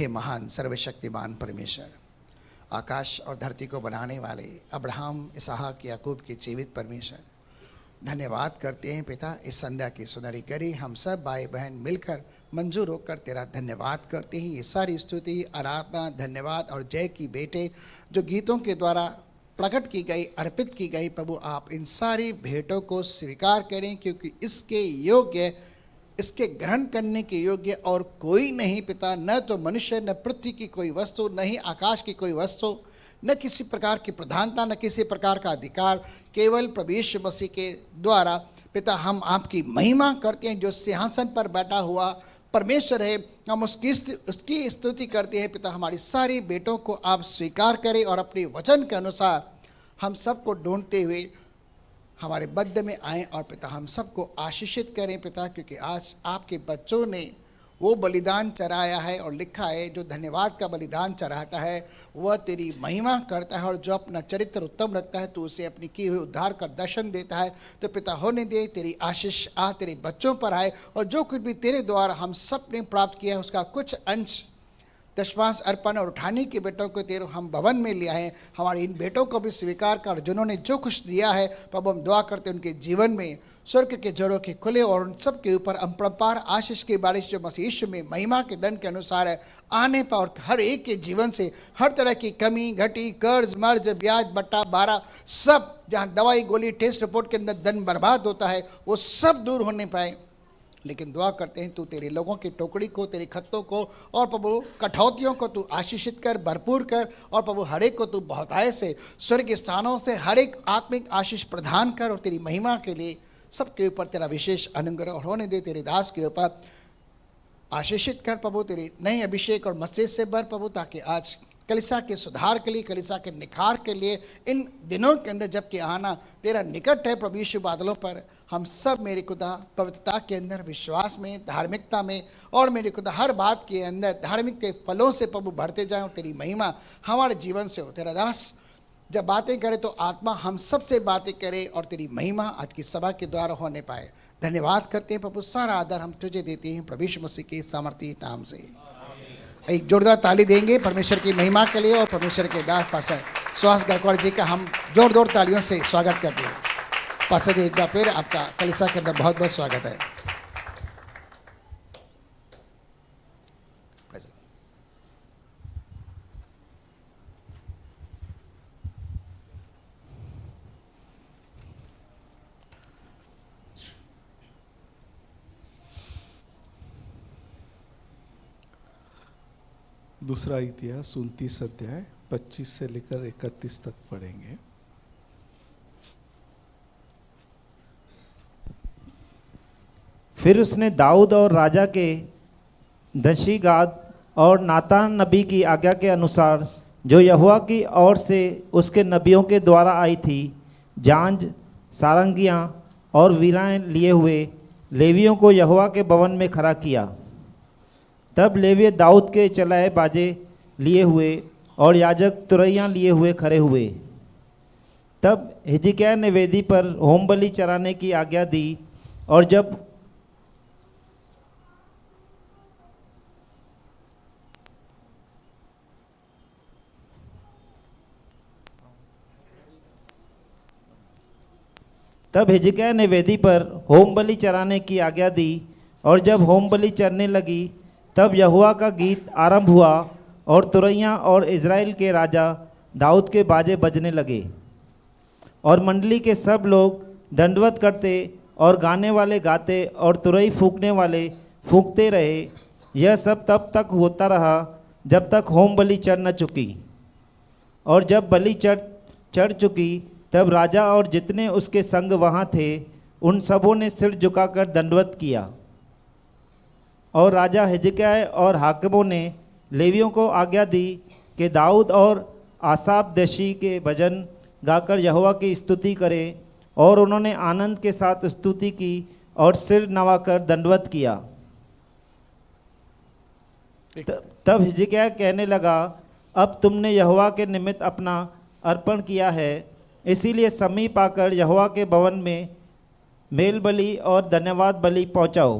हे महान सर्वशक्तिमान परमेश्वर, आकाश और धरती को बनाने वाले अब्राहम, इसहाक, याकूब के जीवित परमेश्वर, धन्यवाद करते हैं पिता। इस संध्या की सुनहरी घड़ी हम सब भाई बहन मिलकर मंजूर होकर तेरा धन्यवाद करते हैं। ये सारी स्तुति, आराधना, धन्यवाद और जय की बेटे जो गीतों के द्वारा प्रकट की गई, अर्पित की गई, प्रभु आप इन सारी भेंटों को स्वीकार करें, क्योंकि इसके योग्य, इसके ग्रहण करने के योग्य और कोई नहीं पिता। न तो मनुष्य, न पृथ्वी की कोई वस्तु, न ही आकाश की कोई वस्तु, न किसी प्रकार की प्रधानता, न किसी प्रकार का अधिकार, केवल प्रभु यीशु मसीह के द्वारा पिता हम आपकी महिमा करते हैं। जो सिंहासन पर बैठा हुआ परमेश्वर है, हम उसकी स्तुति करते हैं पिता। हमारी सारी बेटों को आप स्वीकार करें और अपने वचन के अनुसार हम सबको ढूंढते हुए हमारे मध्य में आएँ और पिता हम सबको आशीषित करें पिता, क्योंकि आज आपके बच्चों ने वो बलिदान चढ़ाया है और लिखा है जो धन्यवाद का बलिदान चढ़ाता है वह तेरी महिमा करता है, और जो अपना चरित्र उत्तम रखता है तो उसे अपनी की हुई उद्धार का दर्शन देता है। तो पिता होने दे, तेरी आशीष आ तेरे बच्चों पर आए, और जो कुछ भी तेरे द्वारा हम सब ने प्राप्त किया है उसका कुछ अंश दशमांश अर्पण और उठाने के बेटों को तेरे हम भवन में ले आए। हमारे इन बेटों को भी स्वीकार कर, जिन्होंने जो कुछ दिया है प्रभु हम दुआ करते हैं उनके जीवन में स्वर्ग के जड़ों के खुले और उन सब के ऊपर अपरंपार आशीष की बारिश जो मसीह यीशु में महिमा के दंड के अनुसार है आने पर, और हर एक के जीवन से हर तरह की कमी घटी, कर्ज मर्ज, ब्याज बट्टा बारा, सब जहाँ दवाई गोली टेस्ट रिपोर्ट के अंदर धन बर्बाद होता है वो सब दूर होने पाए। लेकिन दुआ करते हैं तू तेरे लोगों की टोकरी को, तेरे खत्तों को और प्रभु कठौतियों को तू आशीषित कर, भरपूर कर, और प्रभु हर एक को तू बहुतायत से स्वर्ग स्थानों से हर एक आत्मिक आशीष प्रदान कर, और तेरी महिमा के लिए सबके ऊपर तेरा विशेष अनुग्रह होने दे। तेरे दास के ऊपर आशीषित कर प्रभु, तेरे नए अभिषेक और मस्जिद से भर प्रभु, ताकि आज कलीसिया के सुधार के लिए, कलीसिया के निखार के लिए इन दिनों के अंदर जबकि आना तेरा निकट है प्रभु यीशु बादलों पर, हम सब मेरे खुदा पवित्रता के अंदर, विश्वास में, धार्मिकता में, और मेरे खुदा हर बात के अंदर धार्मिक के फलों से प्रभु बढ़ते जाएं, और तेरी महिमा हमारे जीवन से हो। तेरा दास जब बातें करे तो आत्मा हम सब से बातें करे, और तेरी महिमा आज की सभा के द्वारा होने पाए। धन्यवाद करते हैं प्रभु, सारा आदर हम तुझे देते हैं प्रभु यीशु मसीह के सामर्थी नाम से। एक जोरदार ताली देंगे परमेश्वर की महिमा के लिए, और परमेश्वर के दास पास्टर सुहास गायकवाड़ जी का हम जोरदार तालियों से स्वागत करते हैं। पास्टर जी एक बार फिर आपका कलीसिया के अंदर बहुत बहुत स्वागत है। दूसरा इतिहास 29 अध्याय 25 से लेकर 31 तक पढ़ेंगे। फिर उसने दाऊद और राजा के दशी गाद और नातान नबी की आज्ञा के अनुसार जो यहोवा की ओर से उसके नबियों के द्वारा आई थी, जांज, सारंगियाँ और वीराएँ लिए हुए लेवियों को यहोवा के भवन में खड़ा किया। तब लेवीय दाऊद के चलाए बाजे लिए हुए और याजक तुरैयाँ लिए हुए खड़े हुए। तब हिजकिय्याह ने वेदी पर होम बलि चढ़ाने की आज्ञा दी, और जब हिजकिय्याह ने वेदी पर होम बलि चढ़ाने की आज्ञा दी, और जब होम बलि चढ़ने लगी तब यहोवा का गीत आरंभ हुआ, और तुरैयाँ और इज़राइल के राजा दाऊद के बाजे बजने लगे, और मंडली के सब लोग दंडवत करते और गाने वाले गाते और तुरई फूंकने वाले फूंकते रहे। यह सब तब तक होता रहा जब तक होम बलि चढ़ न चुकी। और जब बलि चढ़ चुकी तब राजा और जितने उसके संग वहाँ थे उन सबों ने सिर झुकाकर दंडवत किया। और राजा हिजकिय्याह और हाकिमों ने लेवियों को आज्ञा दी कि दाऊद और आसाफ दशी के भजन गाकर यहोवा की स्तुति करें, और उन्होंने आनंद के साथ स्तुति की और सिर नवाकर दंडवत किया। तब हिजकिय्याह कहने लगा, अब तुमने यहोवा के निमित्त अपना अर्पण किया है, इसीलिए समीप आकर यहोवा के भवन में मेल बलि और धन्यवाद बलि पहुँचाओ।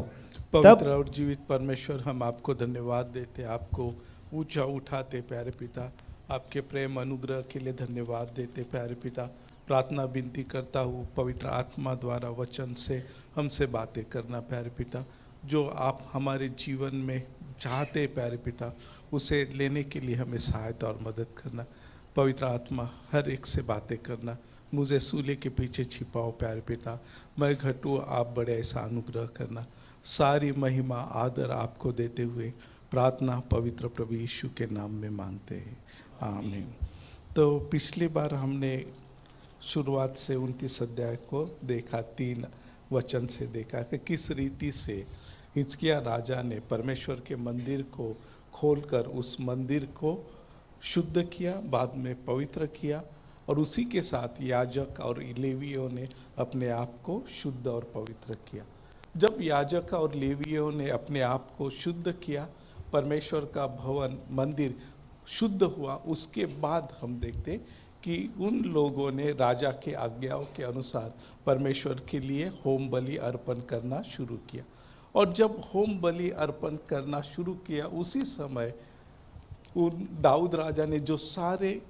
पवित्र और जीवित परमेश्वर, हम आपको धन्यवाद देते, आपको ऊंचा उठाते प्यारे पिता, आपके प्रेम अनुग्रह के लिए धन्यवाद देते प्यारे पिता। प्रार्थना विनती करता हूँ पवित्र आत्मा द्वारा वचन से हमसे बातें करना प्यारे पिता। जो आप हमारे जीवन में चाहते प्यारे पिता, उसे लेने के लिए हमें सहायता और मदद करना। पवित्र आत्मा हर एक से बातें करना, मुझे सूले के पीछे छिपाओ प्यारे पिता, मैं घटूँ आप बड़े, ऐसा अनुग्रह करना। सारी महिमा आदर आपको देते हुए प्रार्थना पवित्र प्रभु यीशु के नाम में मांगते हैं, आमीन। तो पिछली बार हमने शुरुआत से 29 अध्याय को देखा, 3 वचन से देखा कि किस रीति से हिजकिय्याह राजा ने परमेश्वर के मंदिर को खोलकर उस मंदिर को शुद्ध किया, बाद में पवित्र किया, और उसी के साथ याजक और लेवियों ने अपने आप को शुद्ध और पवित्र किया। जब याजक और लेवियों ने अपने आप को शुद्ध किया, परमेश्वर का भवन मंदिर शुद्ध हुआ, उसके बाद हम देखते कि उन लोगों ने राजा के आज्ञाओं के अनुसार परमेश्वर के लिए होम बलि अर्पण करना शुरू किया। और जब होम बलि अर्पण करना शुरू किया, उसी समय उन दाऊद राजा ने जो सारे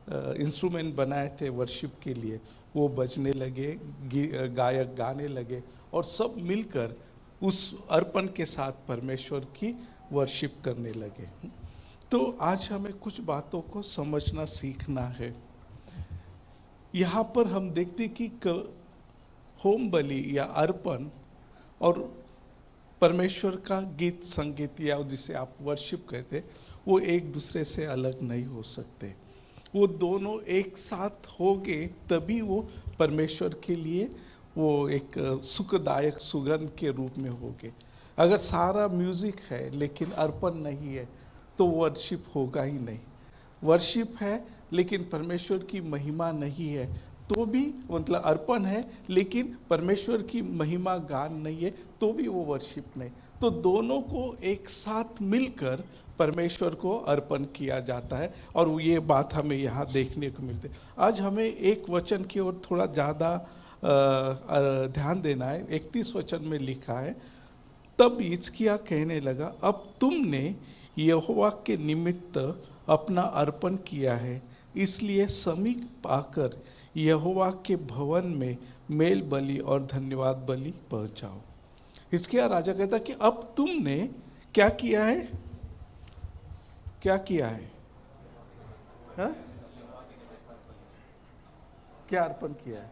इंस्ट्रूमेंट बनाए थे वर्शिप के लिए, वो बजने लगे, गायक गाने लगे, और सब मिलकर उस अर्पण के साथ परमेश्वर की वर्शिप करने लगे। तो आज हमें कुछ बातों को समझना सीखना है। यहाँ पर हम देखते कि होम बलि या अर्पण और परमेश्वर का गीत संगीत, या जिसे आप वर्शिप कहते, वो एक दूसरे से अलग नहीं हो सकते। वो दोनों एक साथ होंगे तभी वो परमेश्वर के लिए वो एक सुखदायक सुगंध के रूप में होंगे। अगर सारा म्यूजिक है लेकिन अर्पण नहीं है तो वर्शिप होगा ही नहीं। वर्शिप है लेकिन परमेश्वर की महिमा नहीं है तो भी, मतलब अर्पण है लेकिन परमेश्वर की महिमा गान नहीं है तो भी वो वर्शिप नहीं। तो दोनों को एक साथ मिलकर परमेश्वर को अर्पण किया जाता है, और ये बात हमें यहाँ देखने को मिलती है। आज हमें एक वचन की ओर थोड़ा ज़्यादा ध्यान देना है। 31 वचन में लिखा है, तब हिजकिय्याह कहने लगा, अब तुमने यहोवा के निमित्त अपना अर्पण किया है, इसलिए समीप आकर यहोवा के भवन में मेल बलि और धन्यवाद बलि पहुंचाओ। हिजकिय्याह राजा कहता कि अब तुमने क्या किया है? क्या किया है? हा? क्या अर्पण किया है?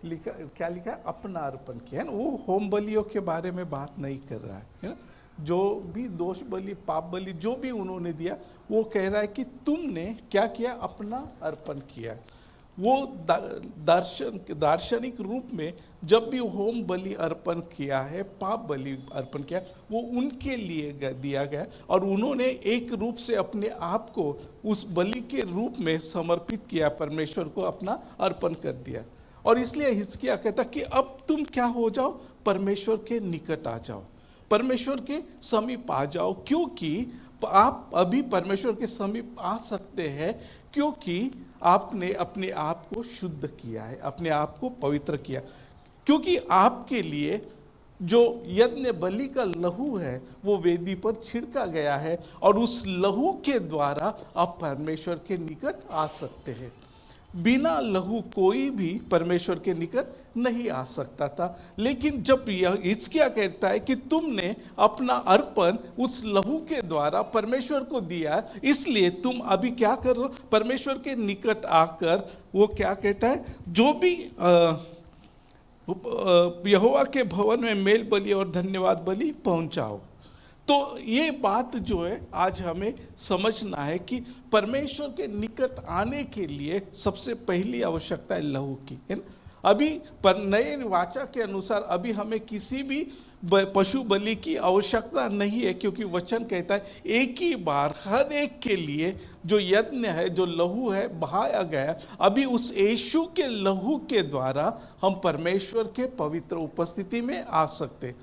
लिखा, क्या लिखा है? अपना अर्पण किया है ना। वो होम बलियों के बारे में बात नहीं कर रहा है ना। जो भी दोष बलि, पाप बलि जो भी उन्होंने दिया, वो कह रहा है कि तुमने क्या किया? अपना अर्पण किया। वो दार्शनिक रूप में जब भी होम बलि अर्पण किया है, पाप बलि अर्पण किया, वो उनके लिए दिया गया, और उन्होंने एक रूप से अपने आप को उस बलि के रूप में समर्पित किया, परमेश्वर को अपना अर्पण कर दिया। और इसलिए हिजकिय्याह कहता कि अब तुम क्या हो जाओ? परमेश्वर के निकट आ जाओ, परमेश्वर के समीप आ जाओ, क्योंकि आप अभी परमेश्वर के समीप आ सकते हैं क्योंकि आपने अपने आप को शुद्ध किया है, अपने आप को पवित्र किया। क्योंकि आपके लिए जो यज्ञ बलि का लहू है वो वेदी पर छिड़का गया है, और उस लहू के द्वारा आप परमेश्वर के निकट आ सकते हैं। बिना लहू कोई भी परमेश्वर के निकट नहीं आ सकता था। लेकिन जब यह हिजकिय्याह कहता है कि तुमने अपना अर्पण उस लहू के द्वारा परमेश्वर को दिया, इसलिए तुम अभी क्या कर रहे हो? परमेश्वर के निकट आकर वो क्या कहता है? जो भी यहोवा के भवन में मेल बलि और धन्यवाद बलि पहुंचाओ। तो ये बात जो है आज हमें समझना है कि परमेश्वर के निकट आने के लिए सबसे पहली आवश्यकता है लहू की, है ना। अभी पर नए वाचा के अनुसार अभी हमें किसी भी पशु बलि की आवश्यकता नहीं है, क्योंकि वचन कहता है एक ही बार हर एक के लिए जो यज्ञ है, जो लहू है, बहाया गया। अभी उस यीशु के लहू के द्वारा हम परमेश्वर के पवित्र उपस्थिति में आ सकते।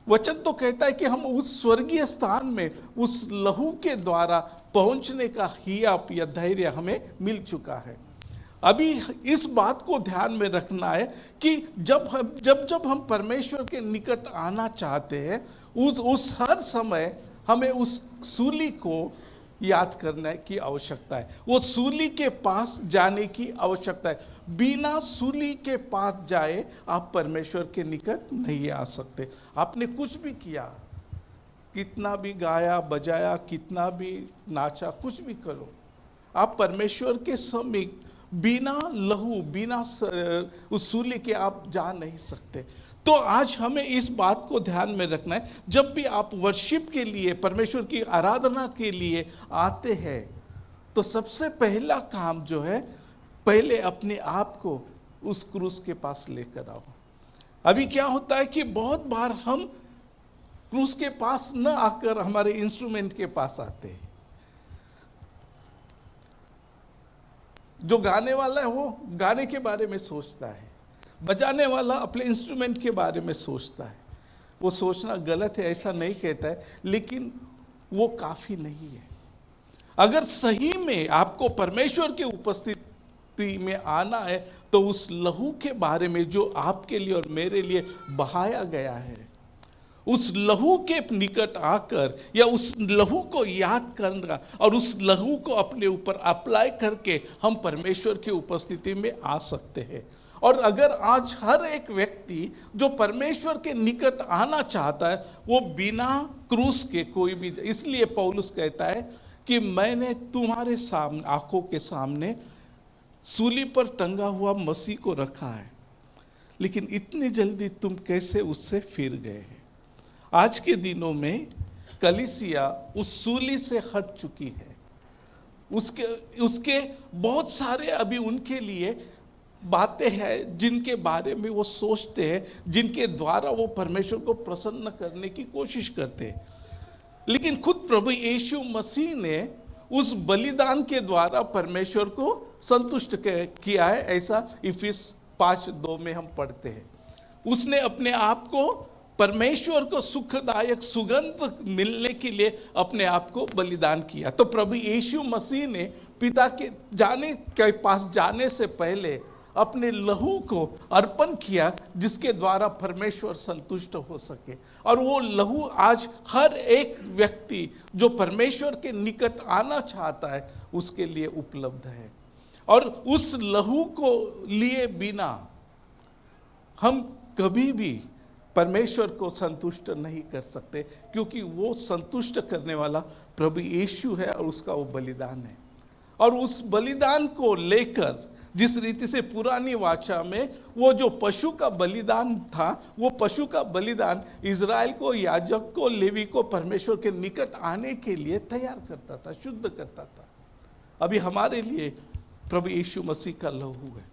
वचन तो कहता है कि हम उस स्वर्गीय स्थान में उस लहू के द्वारा पहुंचने का हिया या धैर्य हमें मिल चुका है। अभी इस बात को ध्यान में रखना है कि जब हम परमेश्वर के निकट आना चाहते हैं, उस हर समय हमें उस सूली को याद करने की आवश्यकता है, वो सूली के पास जाने की आवश्यकता है। बिना सूली के पास जाए आप परमेश्वर के निकट नहीं आ सकते। आपने कुछ भी किया, कितना भी गाया बजाया, कितना भी नाचा, कुछ भी करो, आप परमेश्वर के समीप बिना लहू, बिना उस सूली के आप जा नहीं सकते। तो आज हमें इस बात को ध्यान में रखना है, जब भी आप वर्शिप के लिए, परमेश्वर की आराधना के लिए आते हैं, तो सबसे पहला काम जो है, पहले अपने आप को उस क्रूस के पास लेकर आओ। अभी क्या होता है कि बहुत बार हम क्रूस के पास न आकर हमारे इंस्ट्रूमेंट के पास आते हैं। जो गाने वाला है वो गाने के बारे में सोचता है, बजाने वाला अपने इंस्ट्रूमेंट के बारे में सोचता है। वो सोचना गलत है, ऐसा नहीं कहता है, लेकिन वो काफ़ी नहीं है। अगर सही में आपको परमेश्वर के उपस्थिति में आना है, तो उस लहू के बारे में जो आपके लिए और मेरे लिए बहाया गया है, उस लहू के निकट आकर या उस लहू को याद करना और उस लहू को अपने ऊपर अप्लाई करके हम परमेश्वर की उपस्थिति में आ सकते हैं। और अगर आज हर एक व्यक्ति जो परमेश्वर के निकट आना चाहता है, वो बिना क्रूस के कोई भी, इसलिए पौलुस कहता है कि मैंने तुम्हारे सामने, आंखों के सामने सूली पर टंगा हुआ मसीह को रखा है, लेकिन इतनी जल्दी तुम कैसे उससे फिर गए हैं। आज के दिनों में कलीसिया उस सूली से हट चुकी है। उसके बहुत सारे अभी उनके लिए बातें हैं जिनके बारे में वो सोचते हैं, जिनके द्वारा वो परमेश्वर को प्रसन्न करने की कोशिश करते हैं। लेकिन खुद प्रभु यीशु मसीह ने उस बलिदान के द्वारा परमेश्वर को संतुष्ट किया है, ऐसा इफिस 5:2 में हम पढ़ते हैं। उसने अपने आप को परमेश्वर को सुखदायक सुगंध मिलने के लिए अपने आप को बलिदान किया। तो प्रभु यीशु मसीह ने पिता के पास जाने से पहले अपने लहू को अर्पण किया, जिसके द्वारा परमेश्वर संतुष्ट हो सके। और वो लहू आज हर एक व्यक्ति जो परमेश्वर के निकट आना चाहता है उसके लिए उपलब्ध है। और उस लहू को लिए बिना हम कभी भी परमेश्वर को संतुष्ट नहीं कर सकते, क्योंकि वो संतुष्ट करने वाला प्रभु यीशु है और उसका वो बलिदान है। और उस बलिदान को लेकर जिस रीति से पुरानी वाचा में वो जो पशु का बलिदान था, वो पशु का बलिदान इज़राइल को, याजक को, लेवी को परमेश्वर के निकट आने के लिए तैयार करता था, शुद्ध करता था। अभी हमारे लिए प्रभु यीशु मसीह का लहू है।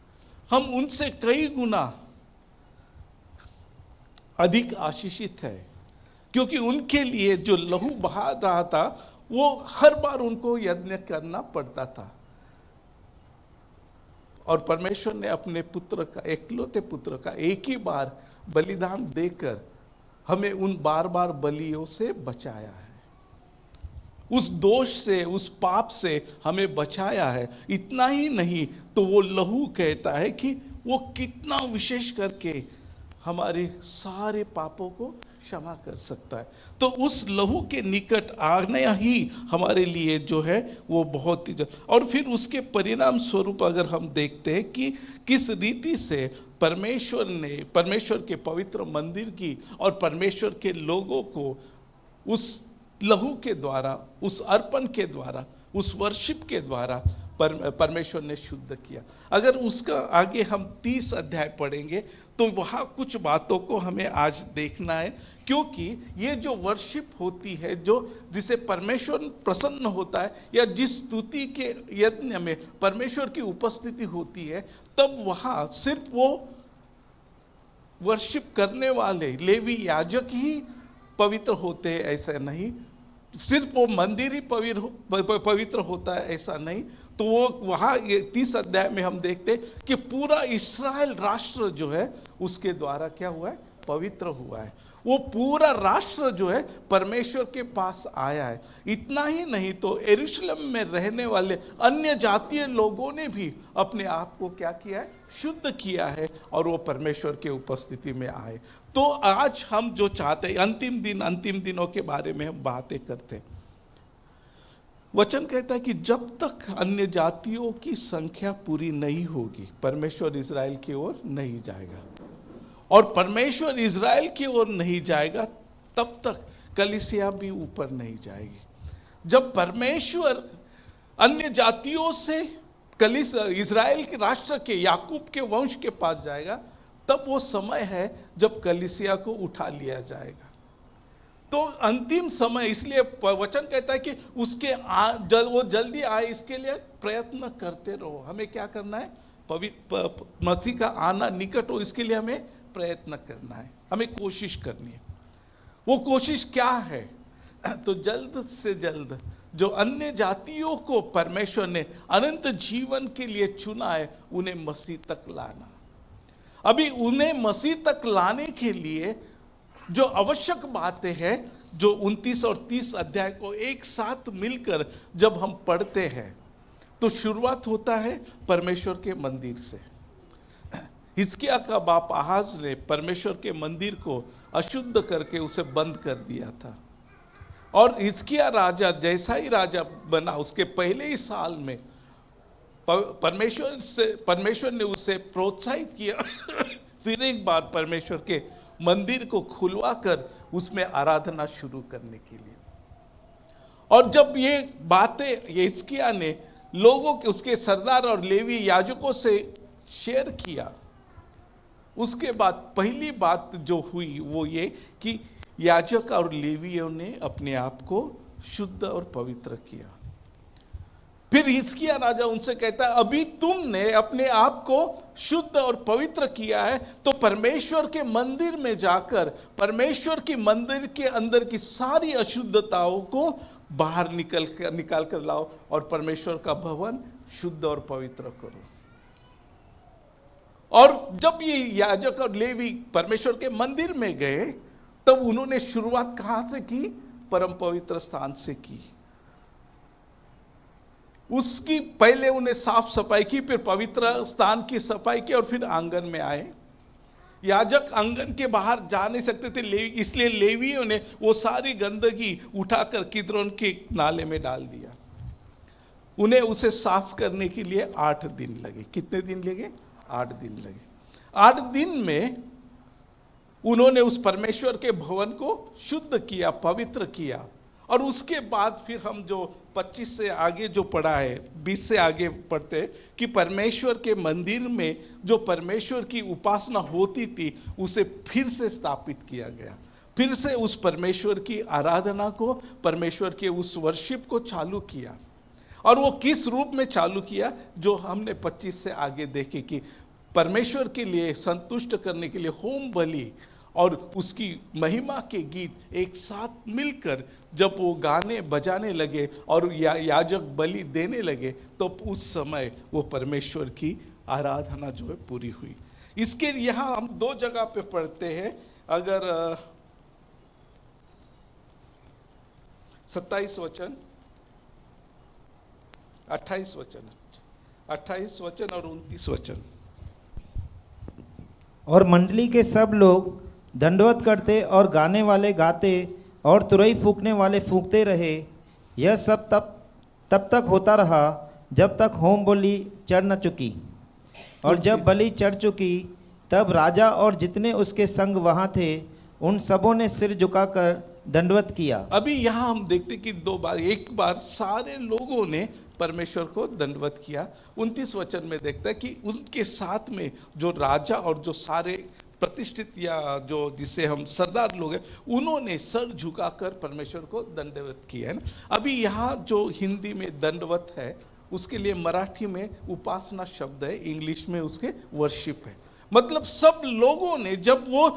हम उनसे कई गुना अधिक आशीषित है, क्योंकि उनके लिए जो लहू बहा रहा था वो हर बार उनको यज्ञ करना पड़ता था। और परमेश्वर ने अपने पुत्र का, एकलौते पुत्र का एक ही बार बलिदान देकर हमें उन बार बार बलियों से बचाया है, उस दोष से, उस पाप से हमें बचाया है। इतना ही नहीं तो वो लहू कहता है कि वो कितना विशेष करके हमारे सारे पापों को क्षमा कर सकता है। तो उस लहू के निकट आना ही हमारे लिए जो है वो बहुत ही और फिर उसके परिणाम स्वरूप अगर हम देखते हैं कि किस रीति से परमेश्वर ने परमेश्वर के पवित्र मंदिर की और परमेश्वर के लोगों को उस लहू के द्वारा, उस अर्पण के द्वारा, उस वर्शिप के द्वारा परमेश्वर ने शुद्ध किया। अगर उसका आगे हम 30 अध्याय पढ़ेंगे तो वहाँ कुछ बातों को हमें आज देखना है, क्योंकि ये जो वर्शिप होती है, जो जिसे परमेश्वर प्रसन्न होता है, या जिस स्तुति के यज्ञ में परमेश्वर की उपस्थिति होती है, तब वहाँ सिर्फ वो वर्शिप करने वाले लेवी याजक ही पवित्र होते हैं ऐसा नहीं, सिर्फ वो मंदिर ही पवित्र होता है ऐसा नहीं। तो वो वहाँ 30 अध्याय में हम देखते कि पूरा इस्राएल राष्ट्र जो है उसके द्वारा क्या हुआ है, पवित्र हुआ है। वो पूरा राष्ट्र जो है परमेश्वर के पास आया है। इतना ही नहीं तो यरूशलेम में रहने वाले अन्य जातीय लोगों ने भी अपने आप को क्या किया है, शुद्ध किया है और वो परमेश्वर के उपस्थिति में आए। तो आज हम जो चाहते हैं, अंतिम दिनों के बारे में हम बातें करते हैं। वचन कहता है कि जब तक अन्य जातियों की संख्या पूरी नहीं होगी, परमेश्वर इजराइल की ओर नहीं जाएगा, और परमेश्वर इजराइल की ओर नहीं जाएगा तब तक कलीसिया भी ऊपर नहीं जाएगी। जब परमेश्वर अन्य जातियों से इजराइल के राष्ट्र के, याकूब के वंश के पास जाएगा, तब वो समय है जब कलीसिया को उठा लिया जाएगा। तो अंतिम समय, इसलिए वचन कहता है कि उसके वो जल्दी आए, इसके लिए प्रयत्न करते रहो। हमें क्या करना है, मसीह का आना निकट हो, इसके लिए हमें प्रयत्न करना है, हमें कोशिश करनी है। वो कोशिश क्या है, तो जल्द से जल्द जो अन्य जातियों को परमेश्वर ने अनंत जीवन के लिए चुना है, उन्हें मसीह तक लाना। अभी उन्हें मसीह तक लाने के लिए जो आवश्यक बातें हैं, जो 29 और 30 अध्याय को एक साथ मिलकर जब हम पढ़ते हैं, तो शुरुआत होता है परमेश्वर के मंदिर से। हिजकिय्याह का बाप आहाज ने परमेश्वर के मंदिर को अशुद्ध करके उसे बंद कर दिया था, और हिजकिय्याह राजा जैसा ही राजा बना, उसके पहले ही साल में परमेश्वर ने उसे प्रोत्साहित किया फिर एक बार परमेश्वर के मंदिर को खुलवा कर उसमें आराधना शुरू करने के लिए। और जब ये बातें हिजकिय्याह ने लोगों के, उसके सरदार और लेवी याजकों से शेयर किया, उसके बाद पहली बात जो हुई वो ये कि याजक और लेवियों ने अपने आप को शुद्ध और पवित्र किया। फिर हिजकिय्याह राजा उनसे कहता है, अभी तुमने अपने आप को शुद्ध और पवित्र किया है, तो परमेश्वर के मंदिर में जाकर परमेश्वर के मंदिर के अंदर की सारी अशुद्धताओं को बाहर निकाल कर लाओ और परमेश्वर का भवन शुद्ध और पवित्र करो। और जब ये याजक और लेवी परमेश्वर के मंदिर में गए, तब उन्होंने शुरुआत कहां से की, परम पवित्र स्थान से की। उसकी पहले उन्हें साफ सफाई की, फिर पवित्र स्थान की सफाई की, और फिर आंगन में आए। याजक आंगन के बाहर जा नहीं सकते थे, इसलिए लेवियों ने वो सारी गंदगी उठाकर किद्रोन के नाले में डाल दिया। उन्हें उसे साफ करने के लिए 8 दिन लगे। कितने दिन लगे? 8 दिन लगे। 8 दिन में उन्होंने उस परमेश्वर के भवन को शुद्ध किया, पवित्र किया। और उसके बाद फिर हम जो 25 से आगे जो पढ़ा है, 20 से आगे पढ़ते हैं कि परमेश्वर के मंदिर में जो परमेश्वर की उपासना होती थी, उसे फिर से स्थापित किया गया। फिर से उस परमेश्वर की आराधना को, परमेश्वर के उस वर्शिप को चालू किया। और वो किस रूप में चालू किया, जो हमने 25 से आगे देखे कि परमेश्वर के लिए संतुष्ट करने के लिए होम बलि और उसकी महिमा के गीत एक साथ मिलकर जब वो गाने बजाने लगे और याजक बलि देने लगे, तो उस समय वो परमेश्वर की आराधना जो है पूरी हुई। इसके यहाँ हम 2 जगह पे पढ़ते हैं। अगर 27 वचन, 28 वचन, 28 वचन और 29 वचन। और मंडली के सब लोग दंडवत करते और गाने वाले गाते और तुरई फूंकने वाले फूंकते रहे। यह सब तब तक होता रहा जब तक होम बलि चढ़ न चुकी। और जब बलि चढ़ चुकी, तब राजा और जितने उसके संग वहाँ थे, उन सबों ने सिर झुकाकर दंडवत किया। अभी यहाँ हम देखते कि 2 बार, एक बार सारे लोगों ने परमेश्वर को दंडवत किया। 29 वचन में देखता है कि उनके साथ में जो राजा और जो सारे प्रतिष्ठित या जो जिसे हम सरदार लोग हैं, उन्होंने सर झुकाकर परमेश्वर को दंडवत किया है ना। अभी यहाँ जो हिंदी में दंडवत है, उसके लिए मराठी में उपासना शब्द है, इंग्लिश में उसके वर्शिप है। मतलब सब लोगों ने जब वो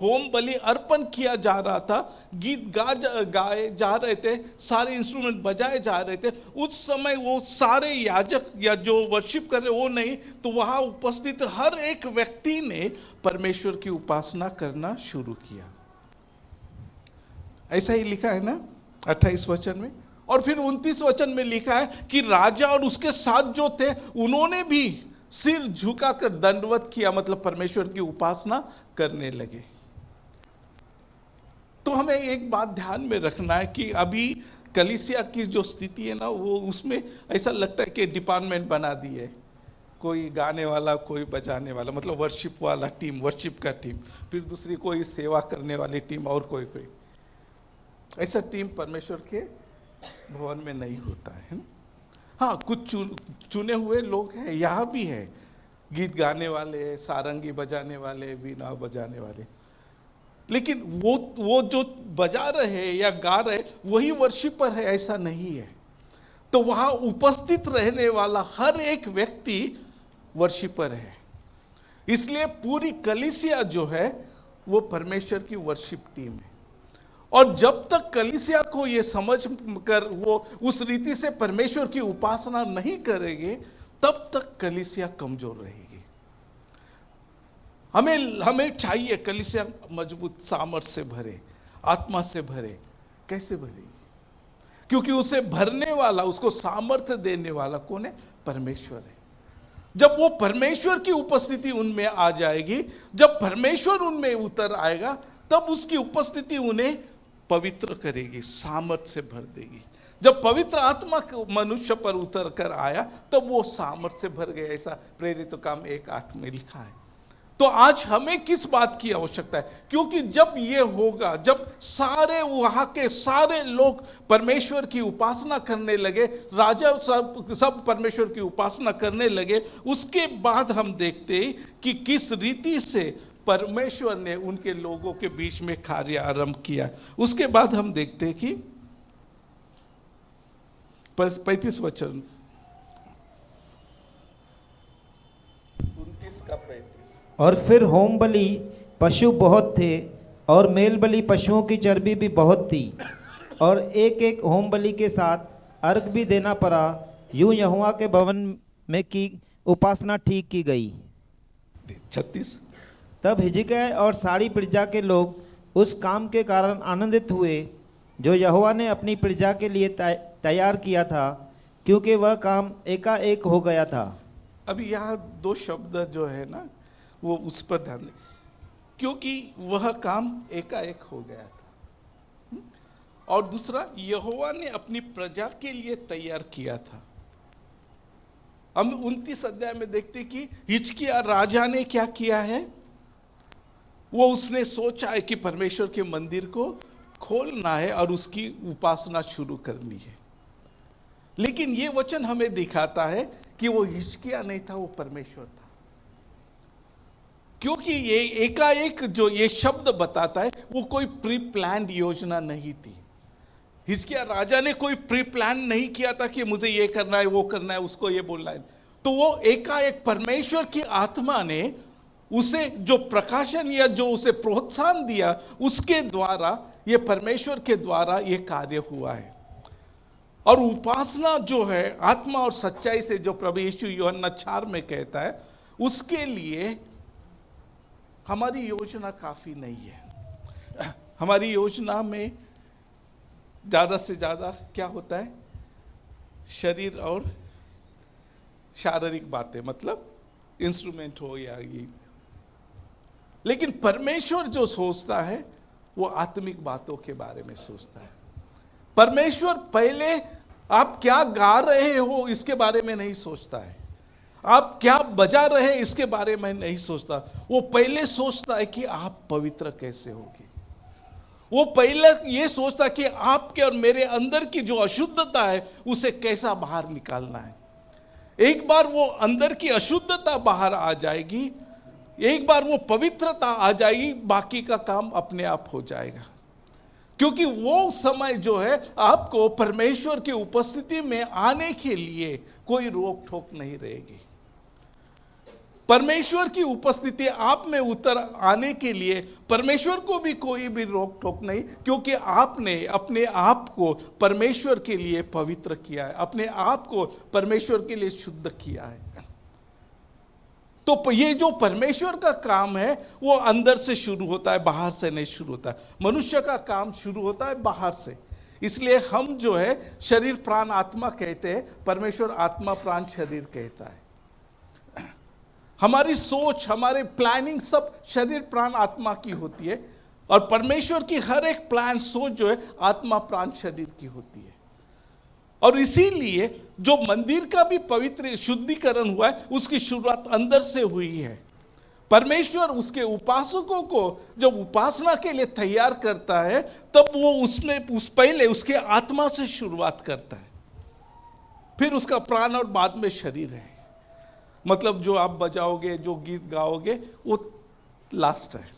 होम बलि अर्पण किया जा रहा था, गीत गाए जा रहे थे, सारे इंस्ट्रूमेंट बजाए जा रहे थे, उस समय वो सारे याजक या जो वर्शिप कर रहे वो नहीं, तो वहां उपस्थित हर एक व्यक्ति ने परमेश्वर की उपासना करना शुरू किया। ऐसा ही लिखा है ना 28 वचन में। और फिर 29 वचन में लिखा है कि राजा और उसके साथ जो थे उन्होंने भी सिर झुकाकर दंडवत किया, मतलब परमेश्वर की उपासना करने लगे। तो हमें एक बात ध्यान में रखना है कि अभी कलीसिया की जो स्थिति है ना, वो उसमें ऐसा लगता है कि डिपार्टमेंट बना दी है, कोई गाने वाला, कोई बजाने वाला, मतलब वर्शिप वाला टीम, वर्शिप का टीम, फिर दूसरी कोई सेवा करने वाली टीम, और कोई ऐसा टीम परमेश्वर के भवन में नहीं होता है ना? हाँ, कुछ चुने हुए लोग हैं, यहाँ भी है, गीत गाने वाले, सारंगी बजाने वाले, वीणा बजाने वाले, लेकिन वो जो बजा रहे हैं या गा रहे वही वर्शिपर है, ऐसा नहीं है। तो वहां उपस्थित रहने वाला हर एक व्यक्ति वर्शिपर है। इसलिए पूरी कलीसिया जो है वो परमेश्वर की वर्शिप टीम है। और जब तक कलीसिया को ये समझ कर वो उस रीति से परमेश्वर की उपासना नहीं करेंगे, तब तक कलीसिया कमजोर रहेगी। हमें चाहिए कलीसिया मजबूत, सामर्थ्य से भरे, आत्मा से भरे। कैसे भरेगी? क्योंकि उसे भरने वाला, उसको सामर्थ्य देने वाला कौन है? परमेश्वर है। जब वो परमेश्वर की उपस्थिति उनमें आ जाएगी, जब परमेश्वर उनमें उतर आएगा, तब उसकी उपस्थिति उन्हें पवित्र करेगी, सामर्थ्य से भर देगी। जब पवित्र आत्मा मनुष्य पर उतर कर आया, तब वो सामर्थ्य से भर गया। ऐसा प्रेरित काम 1:8 में लिखा है। तो आज हमें किस बात की आवश्यकता है? क्योंकि जब ये होगा, जब सारे वहां के सारे लोग परमेश्वर की उपासना करने लगे, राजा सब परमेश्वर की उपासना करने लगे, उसके बाद हम देखते हैं कि किस रीति से परमेश्वर ने उनके लोगों के बीच में कार्य आरंभ किया। उसके बाद हम देखते हैं कि 35 वचन, 29 का 35। और फिर होम बलि पशु बहुत थे और मेल बलि पशुओं की चर्बी भी बहुत थी, और एक एक होम बलि के साथ अर्घ भी देना पड़ा। यूं यहोवा के भवन में की उपासना ठीक की गई। 36। तब हिजकिय्याह और सारी प्रजा के लोग उस काम के कारण आनंदित हुए जो यहोवा ने अपनी प्रजा के लिए तैयार किया था, क्योंकि वह काम एकाएक हो गया था। अभी यहाँ 2 शब्द जो है ना, वो उस पर ध्यान दें, क्योंकि वह काम एकाएक हो गया था, और दूसरा यहोवा ने अपनी प्रजा के लिए तैयार किया था। हम 29 अध्याय में देखते कि हिजकिय्याह राजा ने क्या किया है, वो उसने सोचा है कि परमेश्वर के मंदिर को खोलना है और उसकी उपासना शुरू करनी है। लेकिन ये वचन हमें दिखाता है कि वो हिजकिय्याह नहीं था, वो परमेश्वर था। क्योंकि ये एकाएक जो ये शब्द बताता है, वो कोई प्री प्लान्ड योजना नहीं थी। हिजकिय्याह राजा ने कोई प्री प्लान नहीं किया था कि मुझे ये करना है, वो करना है, उसको ये बोलना है। तो वो एकाएक परमेश्वर की आत्मा ने उसे जो प्रकाशन या जो उसे प्रोत्साहन दिया, उसके द्वारा, ये परमेश्वर के द्वारा ये कार्य हुआ है। और उपासना जो है आत्मा और सच्चाई से, जो प्रभु यीशु यूहन्ना 4 में कहता है, उसके लिए हमारी योजना काफी नहीं है। हमारी योजना में ज्यादा से ज्यादा क्या होता है? शरीर और शारीरिक बातें, मतलब इंस्ट्रूमेंट हो या ये। लेकिन परमेश्वर जो सोचता है वो आत्मिक बातों के बारे में सोचता है। परमेश्वर पहले आप क्या गा रहे हो इसके बारे में नहीं सोचता है, आप क्या बजा रहे हैं इसके बारे में नहीं सोचता। वो पहले सोचता है कि आप पवित्र कैसे होगे। वो पहले ये सोचता कि आपके और मेरे अंदर की जो अशुद्धता है उसे कैसा बाहर निकालना है। एक बार वो अंदर की अशुद्धता बाहर आ जाएगी, एक बार वो पवित्रता आ जाएगी, बाकी का काम अपने आप हो जाएगा। क्योंकि वो समय जो है आपको परमेश्वर की उपस्थिति में आने के लिए कोई रोक ठोक नहीं रहेगी। परमेश्वर की उपस्थिति आप में उतर आने के लिए परमेश्वर को भी कोई भी रोक टोक नहीं, क्योंकि आपने अपने आप को परमेश्वर के लिए पवित्र किया है, अपने आप को परमेश्वर के लिए शुद्ध किया है। तो ये जो परमेश्वर का काम है वो अंदर से शुरू होता है, बाहर से नहीं शुरू होता है। मनुष्य का काम शुरू होता है बाहर से। इसलिए हम जो है शरीर प्राण आत्मा कहते हैं, परमेश्वर आत्मा प्राण शरीर कहता है। हमारी सोच, हमारे प्लानिंग सब शरीर प्राण आत्मा की होती है, और परमेश्वर की हर एक प्लान सोच जो है आत्मा प्राण शरीर की होती है। और इसीलिए जो मंदिर का भी पवित्र शुद्धिकरण हुआ है उसकी शुरुआत अंदर से हुई है। परमेश्वर उसके उपासकों को जब उपासना के लिए तैयार करता है तब वो पहले उसके आत्मा से शुरुआत करता है, फिर उसका प्राण और बाद में शरीर है। मतलब जो आप बजाओगे, जो गीत गाओगे वो लास्ट है।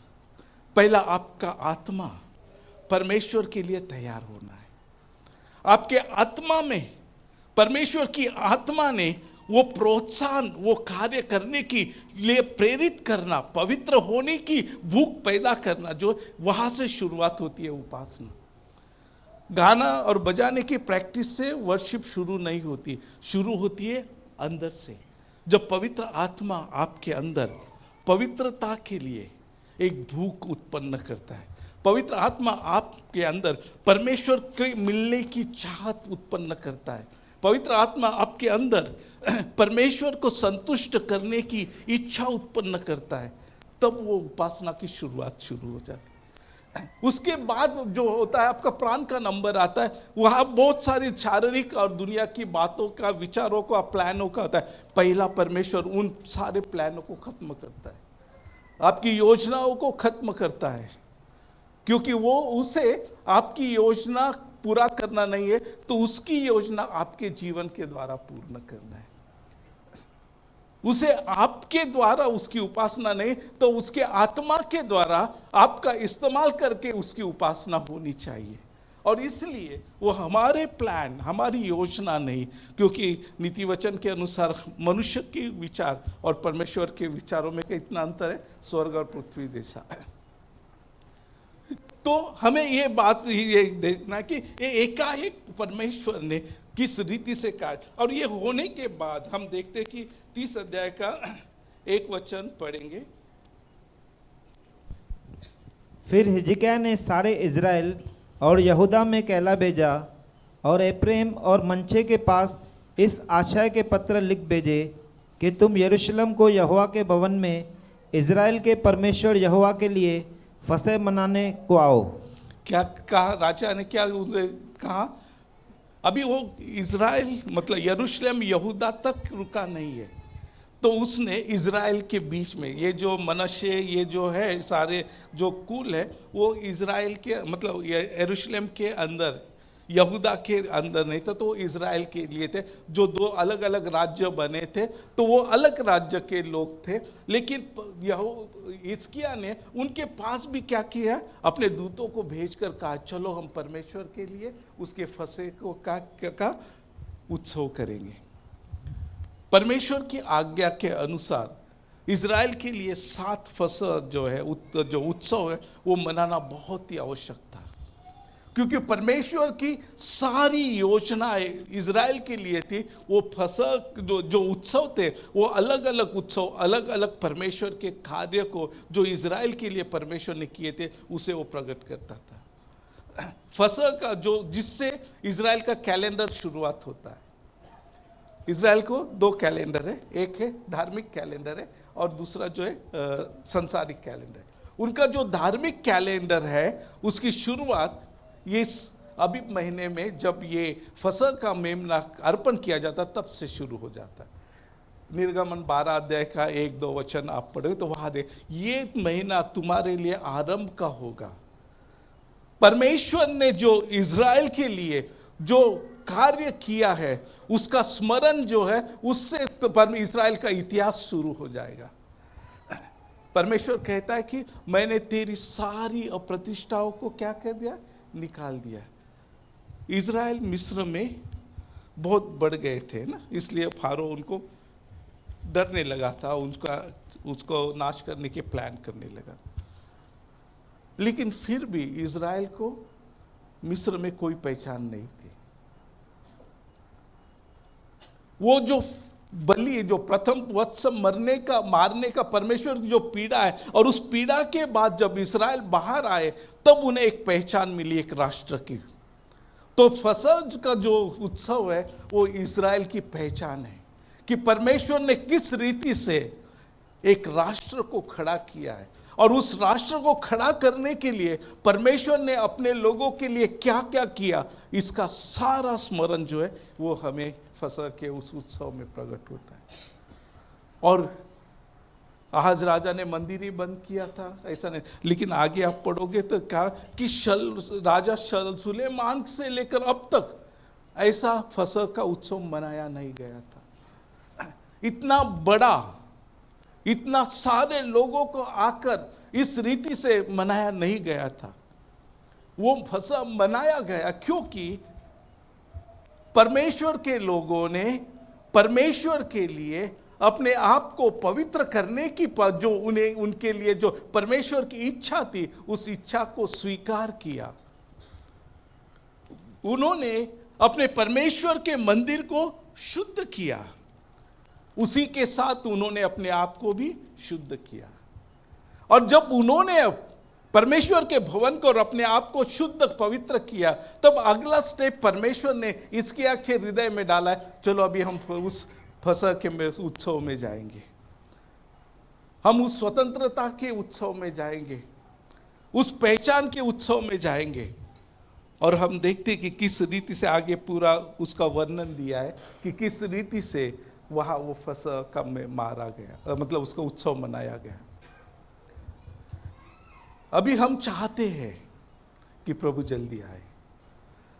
पहला आपका आत्मा परमेश्वर के लिए तैयार होना है। आपके आत्मा में परमेश्वर की आत्मा ने वो प्रोत्साहन, वो कार्य करने की लिए प्रेरित करना, पवित्र होने की भूख पैदा करना, जो वहां से शुरुआत होती है उपासना। गाना और बजाने की प्रैक्टिस से वर्शिप शुरू नहीं होती, शुरू होती है अंदर से। जब पवित्र आत्मा आपके अंदर पवित्रता के लिए एक भूख उत्पन्न करता है, पवित्र आत्मा आपके अंदर परमेश्वर के मिलने की चाहत उत्पन्न करता है, पवित्र आत्मा आपके अंदर परमेश्वर को संतुष्ट करने की इच्छा उत्पन्न करता है, तब वो उपासना की शुरुआत शुरू हो जाती है। उसके बाद जो होता है आपका प्राण का नंबर आता है, वहाँ बहुत सारी शारीरिक और दुनिया की बातों का, विचारों का, प्लानों का होता है। पहला परमेश्वर उन सारे प्लानों को खत्म करता है, आपकी योजनाओं को खत्म करता है, क्योंकि वो उसे आपकी योजना पूरा करना नहीं है, तो उसकी योजना आपके जीवन के द्वारा पूर्ण करना है। उसे आपके द्वारा उसकी उपासना नहीं, तो उसके आत्मा के द्वारा आपका इस्तेमाल करके उसकी उपासना होनी चाहिए। और इसलिए वो हमारे प्लान, हमारी योजना नहीं, क्योंकि नीति वचन के अनुसार मनुष्य के विचार और परमेश्वर के विचारों में कितना अंतर है, स्वर्ग और पृथ्वी जैसा। तो हमें ये बात ये देखना कि ये एकाएक परमेश्वर ने किस रीति से कार्य, और ये होने के बाद हम देखते कि 30 अध्याय का 1 वचन पढ़ेंगे। फिर हिजकिय्याह ने सारे इज़राइल और यहूदा में कहला भेजा और एप्रैम और मनश्शे के पास इस आशय के पत्र लिख भेजे कि तुम यरूशलेम को यहोवा के भवन में इज़राइल के परमेश्वर यहोवा के लिए फसह मनाने को आओ। क्या कहा राजा ने, क्या कहा? अभी वो इज़राइल मतलब यरूशलेम यहूदा तक रुका नहीं है, तो उसने इज़राइल के बीच में ये जो मनश्शे, ये जो है सारे जो कुल है, वो इज़राइल के मतलब यरूशलेम के अंदर, यहूदा के अंदर नहीं था, तो वो इज़राइल के लिए थे। जो 2 अलग अलग राज्य बने थे, तो वो अलग राज्य के लोग थे। लेकिन हिजकिय्याह ने उनके पास भी क्या किया, अपने दूतों को भेजकर कहा चलो हम परमेश्वर के लिए उसके फसह को का उत्सव करेंगे। परमेश्वर की आज्ञा के अनुसार इज़राइल के लिए 7 फसह जो है, जो उत्सव है, वो मनाना बहुत ही आवश्यक था, क्योंकि परमेश्वर की सारी योजनाएं इज़राइल के लिए थी। वो फसह जो उत्सव थे, वो अलग अलग उत्सव, अलग अलग परमेश्वर के कार्य को जो इज़राइल के लिए परमेश्वर ने किए थे, उसे वो प्रकट करता था। फसह का जो, जिससे इज़राइल का कैलेंडर शुरुआत होता है। इज़राइल को 2 कैलेंडर है, एक है धार्मिक कैलेंडर है और दूसरा जो है सांसारिक कैलेंडर। उनका जो धार्मिक कैलेंडर है उसकी शुरुआत ये अभी महीने में जब ये फसह का मेमना अर्पण किया जाता तब से शुरू हो जाता है। निर्गमन 12 अध्याय का 1-2 वचन आप पढ़े तो वहां दे, ये महीना तुम्हारे लिए आरंभ का होगा। परमेश्वर ने जो इज़राइल के लिए जो कार्य किया है उसका स्मरण जो है, उससे तो इज़राइल का इतिहास शुरू हो जाएगा। परमेश्वर कहता है कि मैंने तेरी सारी अप्रतिष्ठाओं को क्या कर दिया, निकाल दिया। इज़राइल मिस्र में बहुत बढ़ गए थे ना, इसलिए फारो उनको डरने लगा था, उसको नाश करने के प्लान करने लगा। लेकिन फिर भी इज़राइल को मिस्र में कोई पहचान नहीं थी। वो जो बलि, जो प्रथम वत्स मारने का परमेश्वर की जो पीड़ा है, और उस पीड़ा के बाद जब इस्राएल बाहर आए तब उन्हें एक पहचान मिली, एक राष्ट्र की। तो फसह का जो उत्सव है वो इस्राएल की पहचान है कि परमेश्वर ने किस रीति से एक राष्ट्र को खड़ा किया है, और उस राष्ट्र को खड़ा करने के लिए परमेश्वर ने अपने लोगों के लिए क्या क्या किया, इसका सारा स्मरण जो है वो हमें फसह के उस उत्सव में प्रकट होता है। और आहाज राजा ने मंदिर ही बंद किया था, ऐसा नहीं, लेकिन आगे आप पढ़ोगे तो कहा कि राजा सुलेमान से लेकर अब तक ऐसा फसह का उत्सव मनाया नहीं गया था। इतना बड़ा, इतना सारे लोगों को आकर इस रीति से मनाया नहीं गया था। वो फसह मनाया गया क्योंकि परमेश्वर के लोगों ने परमेश्वर के लिए अपने आप को पवित्र करने की जो उनके लिए जो परमेश्वर की इच्छा थी, उस इच्छा को स्वीकार किया। उन्होंने अपने परमेश्वर के मंदिर को शुद्ध किया, उसी के साथ उन्होंने अपने आप को भी शुद्ध किया। और जब उन्होंने परमेश्वर के भवन को और अपने आप को शुद्ध पवित्र किया, तब अगला स्टेप परमेश्वर ने इसके आखिर हृदय में डाला है, चलो अभी हम उस फसह के उत्सव में जाएंगे, हम उस स्वतंत्रता के उत्सव में जाएंगे, उस पहचान के उत्सव में जाएंगे। और हम देखते कि किस रीति से आगे पूरा उसका वर्णन दिया है कि किस रीति से वहाँ वो फसह का में मारा गया, मतलब उसका उत्सव मनाया गया। अभी हम चाहते हैं कि प्रभु जल्दी आए।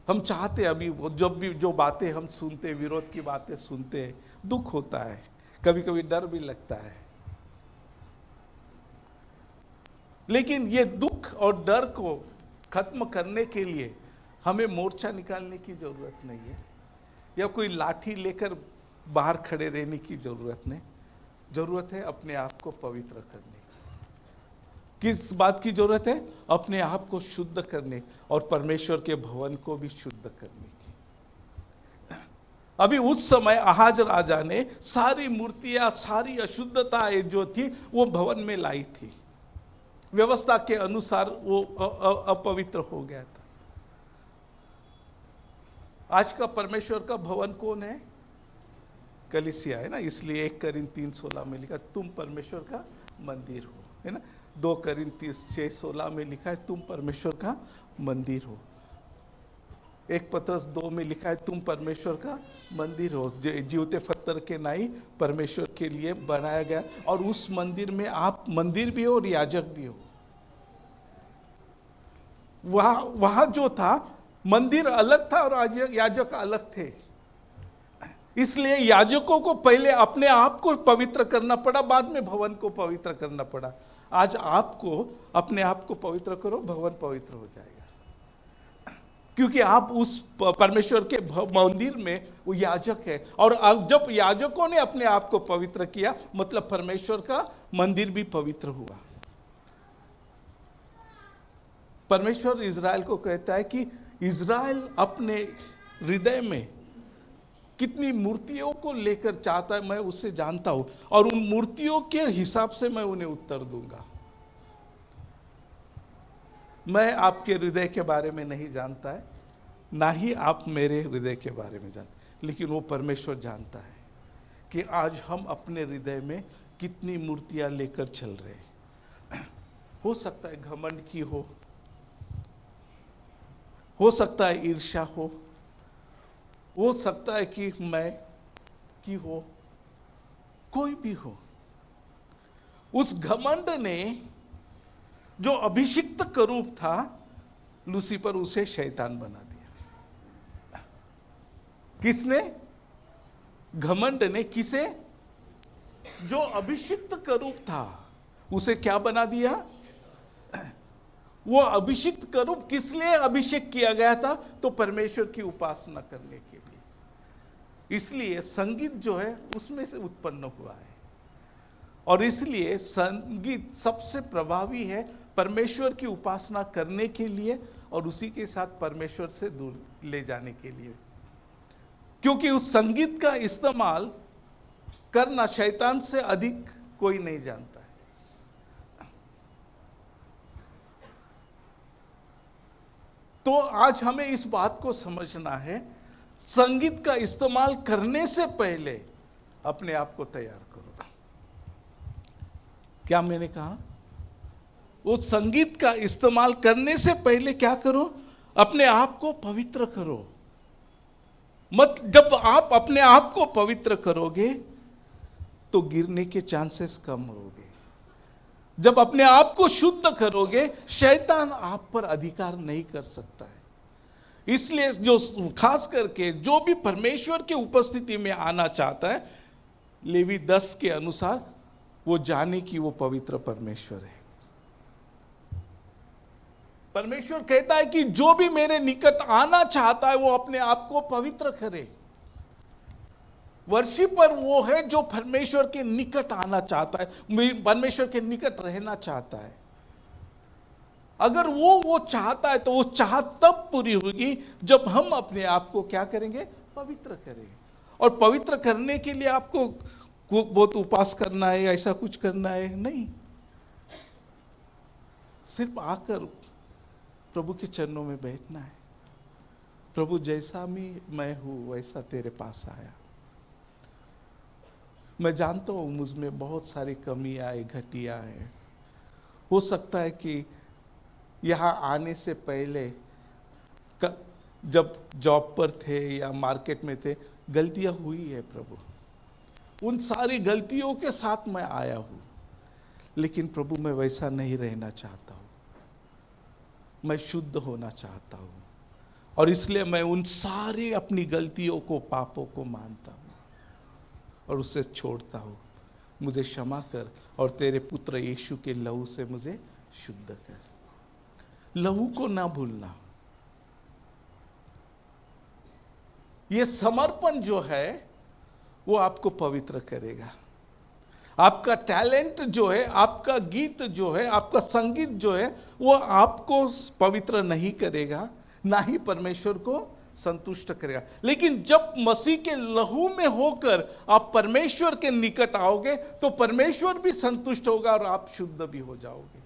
हम चाहते, अभी जब भी जो बातें हम सुनते, विरोध की बातें सुनते हैं, दुख होता है, कभी कभी डर भी लगता है। लेकिन ये दुख और डर को खत्म करने के लिए हमें मोर्चा निकालने की जरूरत नहीं है, या कोई लाठी लेकर बाहर खड़े रहने की जरूरत नहीं। जरूरत है अपने आप को पवित्र करने की। किस बात की जरूरत है? अपने आप को शुद्ध करने और परमेश्वर के भवन को भी शुद्ध करने की। अभी उस समय आहाज राजा ने सारी मूर्तियां, सारी अशुद्धताएं जो थी वो भवन में लाई थी, व्यवस्था के अनुसार वो अपवित्र हो गया था। आज का परमेश्वर का भवन कौन है? कलीसिया है ना। इसलिए 1 कोरिन्थियों 3:16 में लिखा तुम परमेश्वर का मंदिर हो, है ना। 2 कोरिन्थियों 6:16 में लिखा है तुम परमेश्वर का मंदिर हो। 1 पतरस 2 में लिखा है तुम परमेश्वर का मंदिर हो, जीवते पत्थर के नाई परमेश्वर के लिए बनाया गया, और उस मंदिर में आप मंदिर भी हो और याजक भी हो। वहां जो था मंदिर अलग था और याजक अलग थे। इसलिए याजकों को पहले अपने आप को पवित्र करना पड़ा, बाद में भवन को पवित्र करना पड़ा। आज आपको अपने आप को पवित्र करो, भवन पवित्र हो जाएगा, क्योंकि आप उस परमेश्वर के मंदिर में वो याजक है। और जब याजकों ने अपने आप को पवित्र किया, मतलब परमेश्वर का मंदिर भी पवित्र हुआ। परमेश्वर इज़राइल को कहता है कि इज़राइल अपने हृदय में कितनी मूर्तियों को लेकर चाहता है, मैं उससे जानता हूं, और उन मूर्तियों के हिसाब से मैं उन्हें उत्तर दूंगा। मैं आपके हृदय के बारे में नहीं जानता है, ना ही आप मेरे हृदय के बारे में जानते, लेकिन वो परमेश्वर जानता है कि आज हम अपने हृदय में कितनी मूर्तियां लेकर चल रहे हैं। हो सकता है घमंड की हो सकता है ईर्ष्या हो सकता है कि मैं की हो, कोई भी हो। उस घमंड ने जो अभिषिक्त करूप था, लूसीफर उसे शैतान बना दिया। किसने? घमंड ने। किसे? जो अभिषिक्त करूप था उसे क्या बना दिया? वो अभिषिक्त करूप किस लिए अभिषेक किया गया था? तो परमेश्वर की उपासना करने के लिए। इसलिए संगीत जो है उसमें से उत्पन्न हुआ है। और इसलिए संगीत सबसे प्रभावी है परमेश्वर की उपासना करने के लिए और उसी के साथ परमेश्वर से दूर ले जाने के लिए, क्योंकि उस संगीत का इस्तेमाल करना शैतान से अधिक कोई नहीं जानता है। तो आज हमें इस बात को समझना है, संगीत का इस्तेमाल करने से पहले अपने आप को तैयार करो। क्या मैंने कहा? वो संगीत का इस्तेमाल करने से पहले क्या करो? अपने आप को पवित्र करो। जब आप अपने आप को पवित्र करोगे तो गिरने के चांसेस कम होंगे। जब अपने आप को शुद्ध करोगे, शैतान आप पर अधिकार नहीं कर सकता है। इसलिए जो खास करके जो भी परमेश्वर की उपस्थिति में आना चाहता है, लेवी 10 के अनुसार वो जाने कि वो पवित्र परमेश्वर है। परमेश्वर कहता है कि जो भी मेरे निकट आना चाहता है वो अपने आप को पवित्र करे। वर्शिपर वो है जो परमेश्वर के निकट आना चाहता है, परमेश्वर के निकट रहना चाहता है। अगर वो चाहता है तो वो चाहत तब पूरी होगी जब हम अपने आप को क्या करेंगे? पवित्र करेंगे। और पवित्र करने के लिए आपको बहुत उपास करना है, ऐसा कुछ करना है नहीं। सिर्फ आकर प्रभु के चरणों में बैठना है। प्रभु जैसा मैं हूं वैसा तेरे पास आया। मैं जानता हूं मुझ में बहुत सारी कमियां है, घटिया है। हो सकता है कि यहाँ आने से पहले जब जॉब पर थे या मार्केट में थे, गलतियां हुई है प्रभु। उन सारी गलतियों के साथ मैं आया हूं, लेकिन प्रभु मैं वैसा नहीं रहना चाहता हूं। मैं शुद्ध होना चाहता हूं और इसलिए मैं उन सारी अपनी गलतियों को, पापों को मानता हूं और उससे छोड़ता हूं। मुझे क्षमा कर और तेरे पुत्र यीशु के लहू से मुझे शुद्ध कर। लहू को ना भूलना। ये समर्पण जो है वो आपको पवित्र करेगा। आपका टैलेंट जो है, आपका गीत जो है, आपका संगीत जो है, वो आपको पवित्र नहीं करेगा, ना ही परमेश्वर को संतुष्ट करेगा। लेकिन जब मसीह के लहू में होकर आप परमेश्वर के निकट आओगे तो परमेश्वर भी संतुष्ट होगा और आप शुद्ध भी हो जाओगे।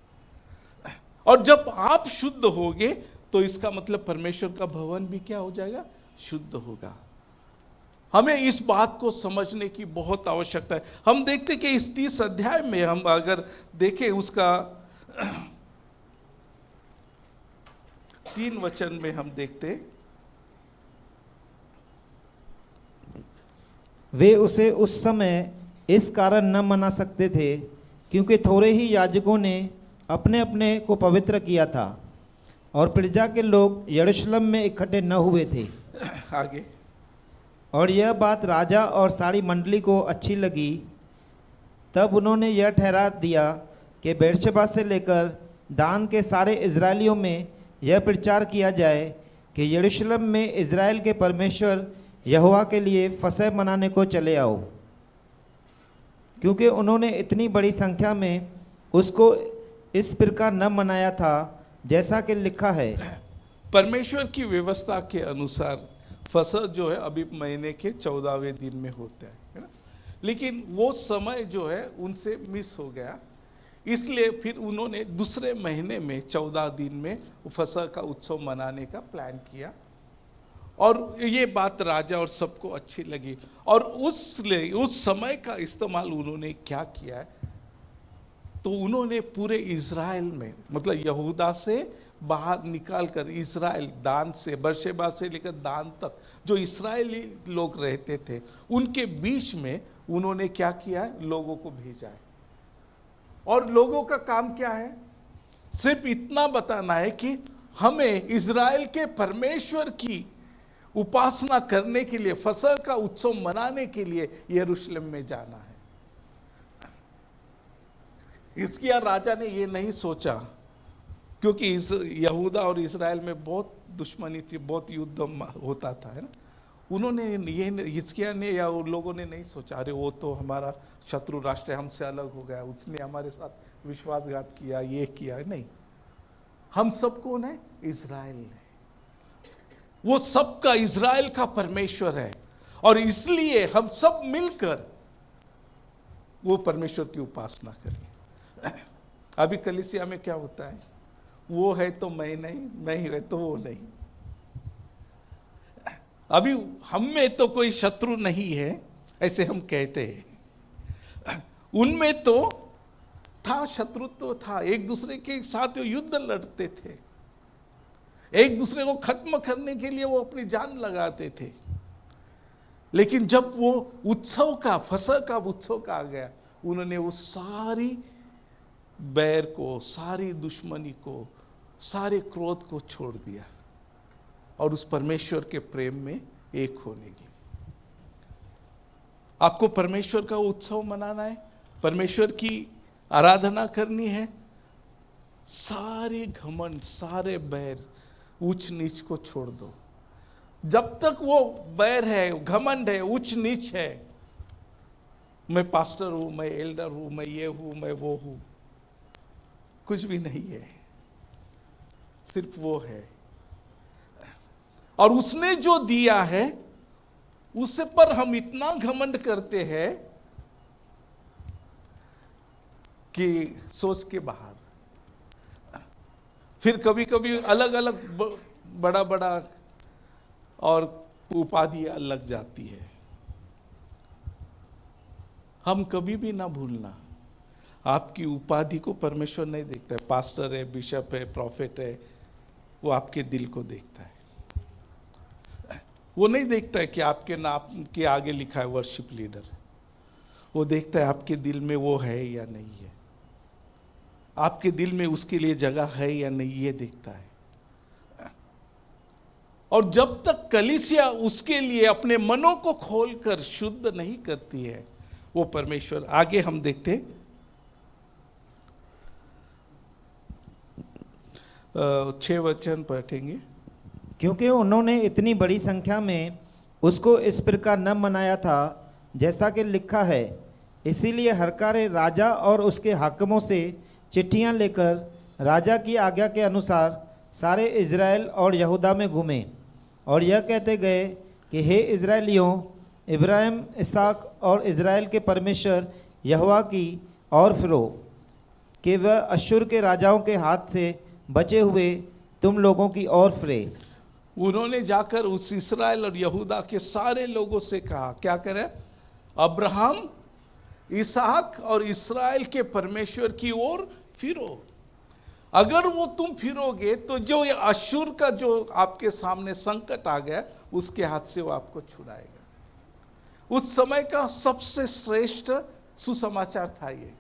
और जब आप शुद्ध होगे तो इसका मतलब परमेश्वर का भवन भी क्या हो जाएगा? शुद्ध होगा। हमें इस बात को समझने की बहुत आवश्यकता है। हम देखते कि इस 30 अध्याय में हम अगर देखें, उसका 3 वचन में हम देखते, वे उसे उस समय इस कारण न मना सकते थे क्योंकि थोड़े ही याजकों ने अपने अपने को पवित्र किया था और प्रजा के लोग यरूशलेम में इकट्ठे न हुए थे। आगे, और यह बात राजा और सारी मंडली को अच्छी लगी। तब उन्होंने यह ठहरा दिया कि बेर्शेबा से लेकर दान के सारे इजरायलियों में यह प्रचार किया जाए कि यरूशलेम में इजराइल के परमेश्वर यहोवा के लिए फसह मनाने को चले आओ, क्योंकि उन्होंने इतनी बड़ी संख्या में उसको इस प्रकार न मनाया था जैसा कि लिखा है। परमेश्वर की व्यवस्था के अनुसार फसह जो है अभी महीने के 14वें दिन में होता है ना, लेकिन वो समय जो है उनसे मिस हो गया। इसलिए फिर उन्होंने दूसरे महीने में 14 दिन में फसह का उत्सव मनाने का प्लान किया और ये बात राजा और सबको अच्छी लगी। और उस समय का इस्तेमाल उन्होंने क्या किया है, तो उन्होंने पूरे इज़राइल में, मतलब यहूदा से बाहर निकाल कर इज़राइल, दान से, बेर्शेबा से लेकर दान तक जो इस्राएली लोग रहते थे उनके बीच में उन्होंने क्या किया है? लोगों को भेजा है। और लोगों का काम क्या है? सिर्फ इतना बताना है कि हमें इज़राइल के परमेश्वर की उपासना करने के लिए, फसह का उत्सव मनाने के लिए यरूशलेम में जाना है। हिजकिय्याह राजा ने ये नहीं सोचा, क्योंकि यहूदा और इज़राइल में बहुत दुश्मनी थी, बहुत युद्ध होता था, है ना। उन्होंने ये हिजकिय्याह ने या उन लोगों ने नहीं सोचा अरे वो तो हमारा शत्रु राष्ट्र है, हमसे अलग हो गया, उसने हमारे साथ विश्वासघात किया, ये किया। नहीं, हम सब कौन है? इज़राइल है। वो सबका इज़राइल का परमेश्वर है और इसलिए हम सब मिलकर वो परमेश्वर की उपासना करें। अभी कलीसिया में क्या होता है? वो है तो मैं नहीं, मैं है तो वो नहीं। अभी हम में तो कोई शत्रु नहीं है ऐसे हम कहते हैं, उनमें तो था, शत्रुत्व था, एक दूसरे के साथ वो युद्ध लड़ते थे, एक दूसरे को खत्म करने के लिए वो अपनी जान लगाते थे। लेकिन जब वो उत्सव का, फसह का उत्सव का आ गया, उन्होंने वो सारी बैर को, सारी दुश्मनी को, सारे क्रोध को छोड़ दिया और उस परमेश्वर के प्रेम में एक होने की। आपको परमेश्वर का उत्सव मनाना है, परमेश्वर की आराधना करनी है, सारे घमंड, सारे बैर, उच्च नीच को छोड़ दो। जब तक वो बैर है, घमंड है, उच्च नीच है, मैं पास्टर हूं, मैं एल्डर हूं, मैं ये हूं, मैं वो हूं, कुछ भी नहीं है, सिर्फ वो है। और उसने जो दिया है उससे पर हम इतना घमंड करते हैं कि सोच के बाहर। फिर कभी कभी अलग अलग बड़ा बड़ा और उपाधियां लग जाती है। हम कभी भी ना भूलना, आपकी उपाधि को परमेश्वर नहीं देखता है। पास्टर है, बिशप है, प्रॉफिट है, वो आपके दिल को देखता है। वो नहीं देखता है कि आपके नाम के आगे लिखा है वर्शिप लीडर, वो देखता है आपके दिल में वो है या नहीं है, आपके दिल में उसके लिए जगह है या नहीं, ये देखता है। और जब तक कलीसिया उसके लिए अपने मनों को खोलकर शुद्ध नहीं करती है, वो परमेश्वर, आगे हम देखते 6 वचन पढ़ेंगे। क्योंकि उन्होंने इतनी बड़ी संख्या में उसको इस प्रकार न मनाया था जैसा कि लिखा है, इसीलिए हरकारे राजा और उसके हाकिमों से चिट्ठियां लेकर राजा की आज्ञा के अनुसार सारे इज़राइल और यहूदा में घूमे और यह कहते गए कि हे इज़राइलियों, इब्राहिम, इसहाक और इज़राइल के परमेश्वर यहोवा की ओर फिरो कि वह अश्शूर के राजाओं के हाथ से बचे हुए तुम लोगों की ओर फिरे। उन्होंने जाकर उस इस्राएल और यहूदा के सारे लोगों से कहा, क्या करें? अब्राहम, इसहाक और इस्राएल के परमेश्वर की ओर फिरो। अगर वो तुम फिरोगे तो जो ये अश्शूर का जो आपके सामने संकट आ गया, उसके हाथ से वो आपको छुड़ाएगा। उस समय का सबसे श्रेष्ठ सुसमाचार था ये।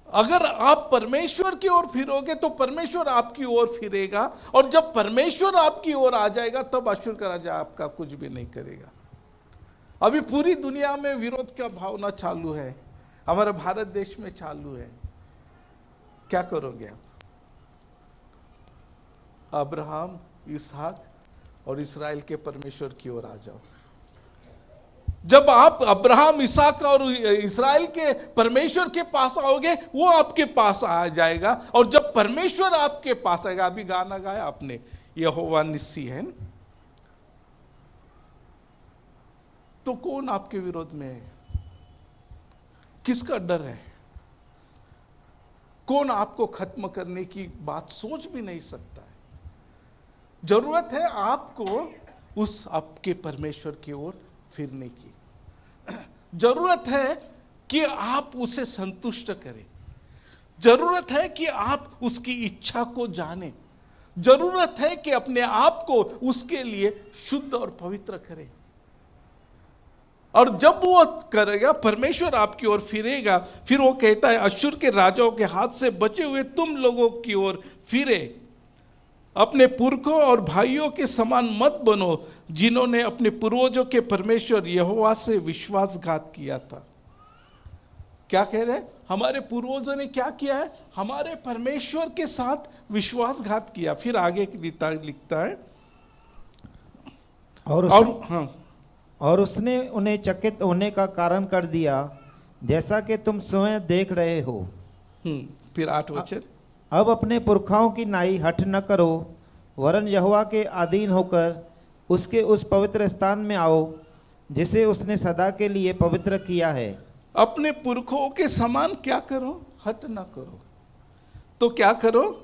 अगर आप परमेश्वर की ओर फिरोगे तो परमेश्वर आपकी ओर फिरेगा, और जब परमेश्वर आपकी ओर आ जाएगा तब अश्शूर का राजा आपका कुछ भी नहीं करेगा। अभी पूरी दुनिया में विरोध का भावना चालू है, हमारे भारत देश में चालू है। क्या करोगे आप? अब्राहम, इसहाक और इस्राएल के परमेश्वर की ओर आ जाओ। जब आप अब्राहम, इसहाक और इस्राएल के परमेश्वर के पास आओगे, वो आपके पास आ जाएगा। और जब परमेश्वर आपके पास आएगा, अभी गाना गाया आपने, यहोवा निस्सी है, तो कौन आपके विरोध में है? किसका डर है? कौन आपको खत्म करने की बात सोच भी नहीं सकता है। जरूरत है आपको उस आपके परमेश्वर की ओर फिरने की। जरूरत है कि आप उसे संतुष्ट करें, जरूरत है कि आप उसकी इच्छा को जानें, जरूरत है कि अपने आप को उसके लिए शुद्ध और पवित्र करें। और जब वो करेगा, परमेश्वर आपकी ओर फिरेगा, फिर वो कहता है अश्शूर के राजाओं के हाथ से बचे हुए तुम लोगों की ओर फिरे। अपने पुरखों और भाइयों के समान मत बनो, जिन्होंने अपने पूर्वजों के परमेश्वर यहोवा से विश्वासघात किया था। क्या कह रहे हैं? हमारे पूर्वजों ने क्या किया है? हमारे परमेश्वर के साथ विश्वासघात किया। फिर आगे लिखता है हाँ, और उसने उन्हें चकित होने का कारण कर दिया, जैसा कि तुम स्वयं देख रहे हो। फिर 8 वचन। अब अपने पुरखाओं की नाई हठ न करो, वरन यहोवा के अधीन होकर उसके उस पवित्र स्थान में आओ, जिसे उसने सदा के लिए पवित्र किया है। अपने पुरखों के समान क्या करो? हट ना करो। तो क्या करो?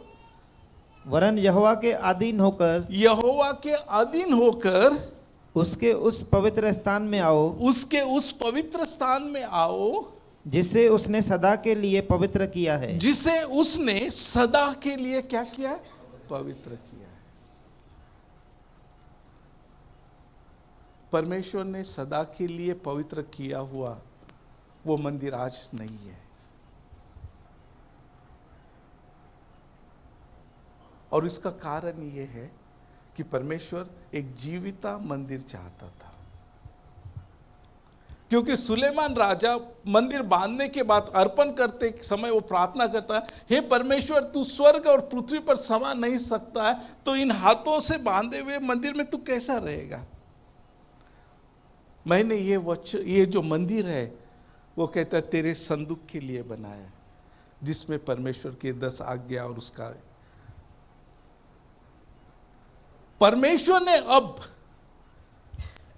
वरन यहोवा के अधीन होकर, यहोवा के अधीन होकर उसके उस पवित्र स्थान में आओ, उसके उस पवित्र स्थान में आओ, जिसे उसने सदा के लिए पवित्र किया है। जिसे उसने सदा के लिए क्या किया है? पवित्र किया है। परमेश्वर ने सदा के लिए पवित्र किया हुआ वो मंदिर आज नहीं है। और इसका कारण ये है कि परमेश्वर एक जीविता मंदिर चाहता था। क्योंकि सुलेमान राजा मंदिर बांधने के बाद अर्पण करते समय वो प्रार्थना करता है, हे परमेश्वर, तू स्वर्ग और पृथ्वी पर समा नहीं सकता है, तो इन हाथों से बांधे हुए मंदिर में तू कैसा रहेगा? मैंने ये जो मंदिर है वो कहता है तेरे संदूक के लिए बनाया, जिसमें परमेश्वर के 10 आज्ञा और उसका परमेश्वर ने अब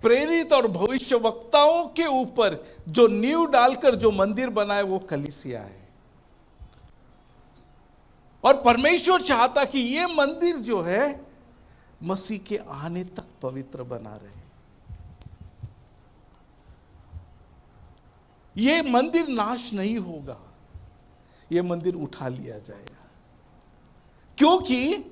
प्रेरित और भविष्यवक्ताओं के ऊपर जो नींव डालकर जो मंदिर बनाए वो कलीसिया है। और परमेश्वर चाहता कि ये मंदिर जो है मसीह के आने तक पवित्र बना रहे। ये मंदिर नाश नहीं होगा, ये मंदिर उठा लिया जाएगा, क्योंकि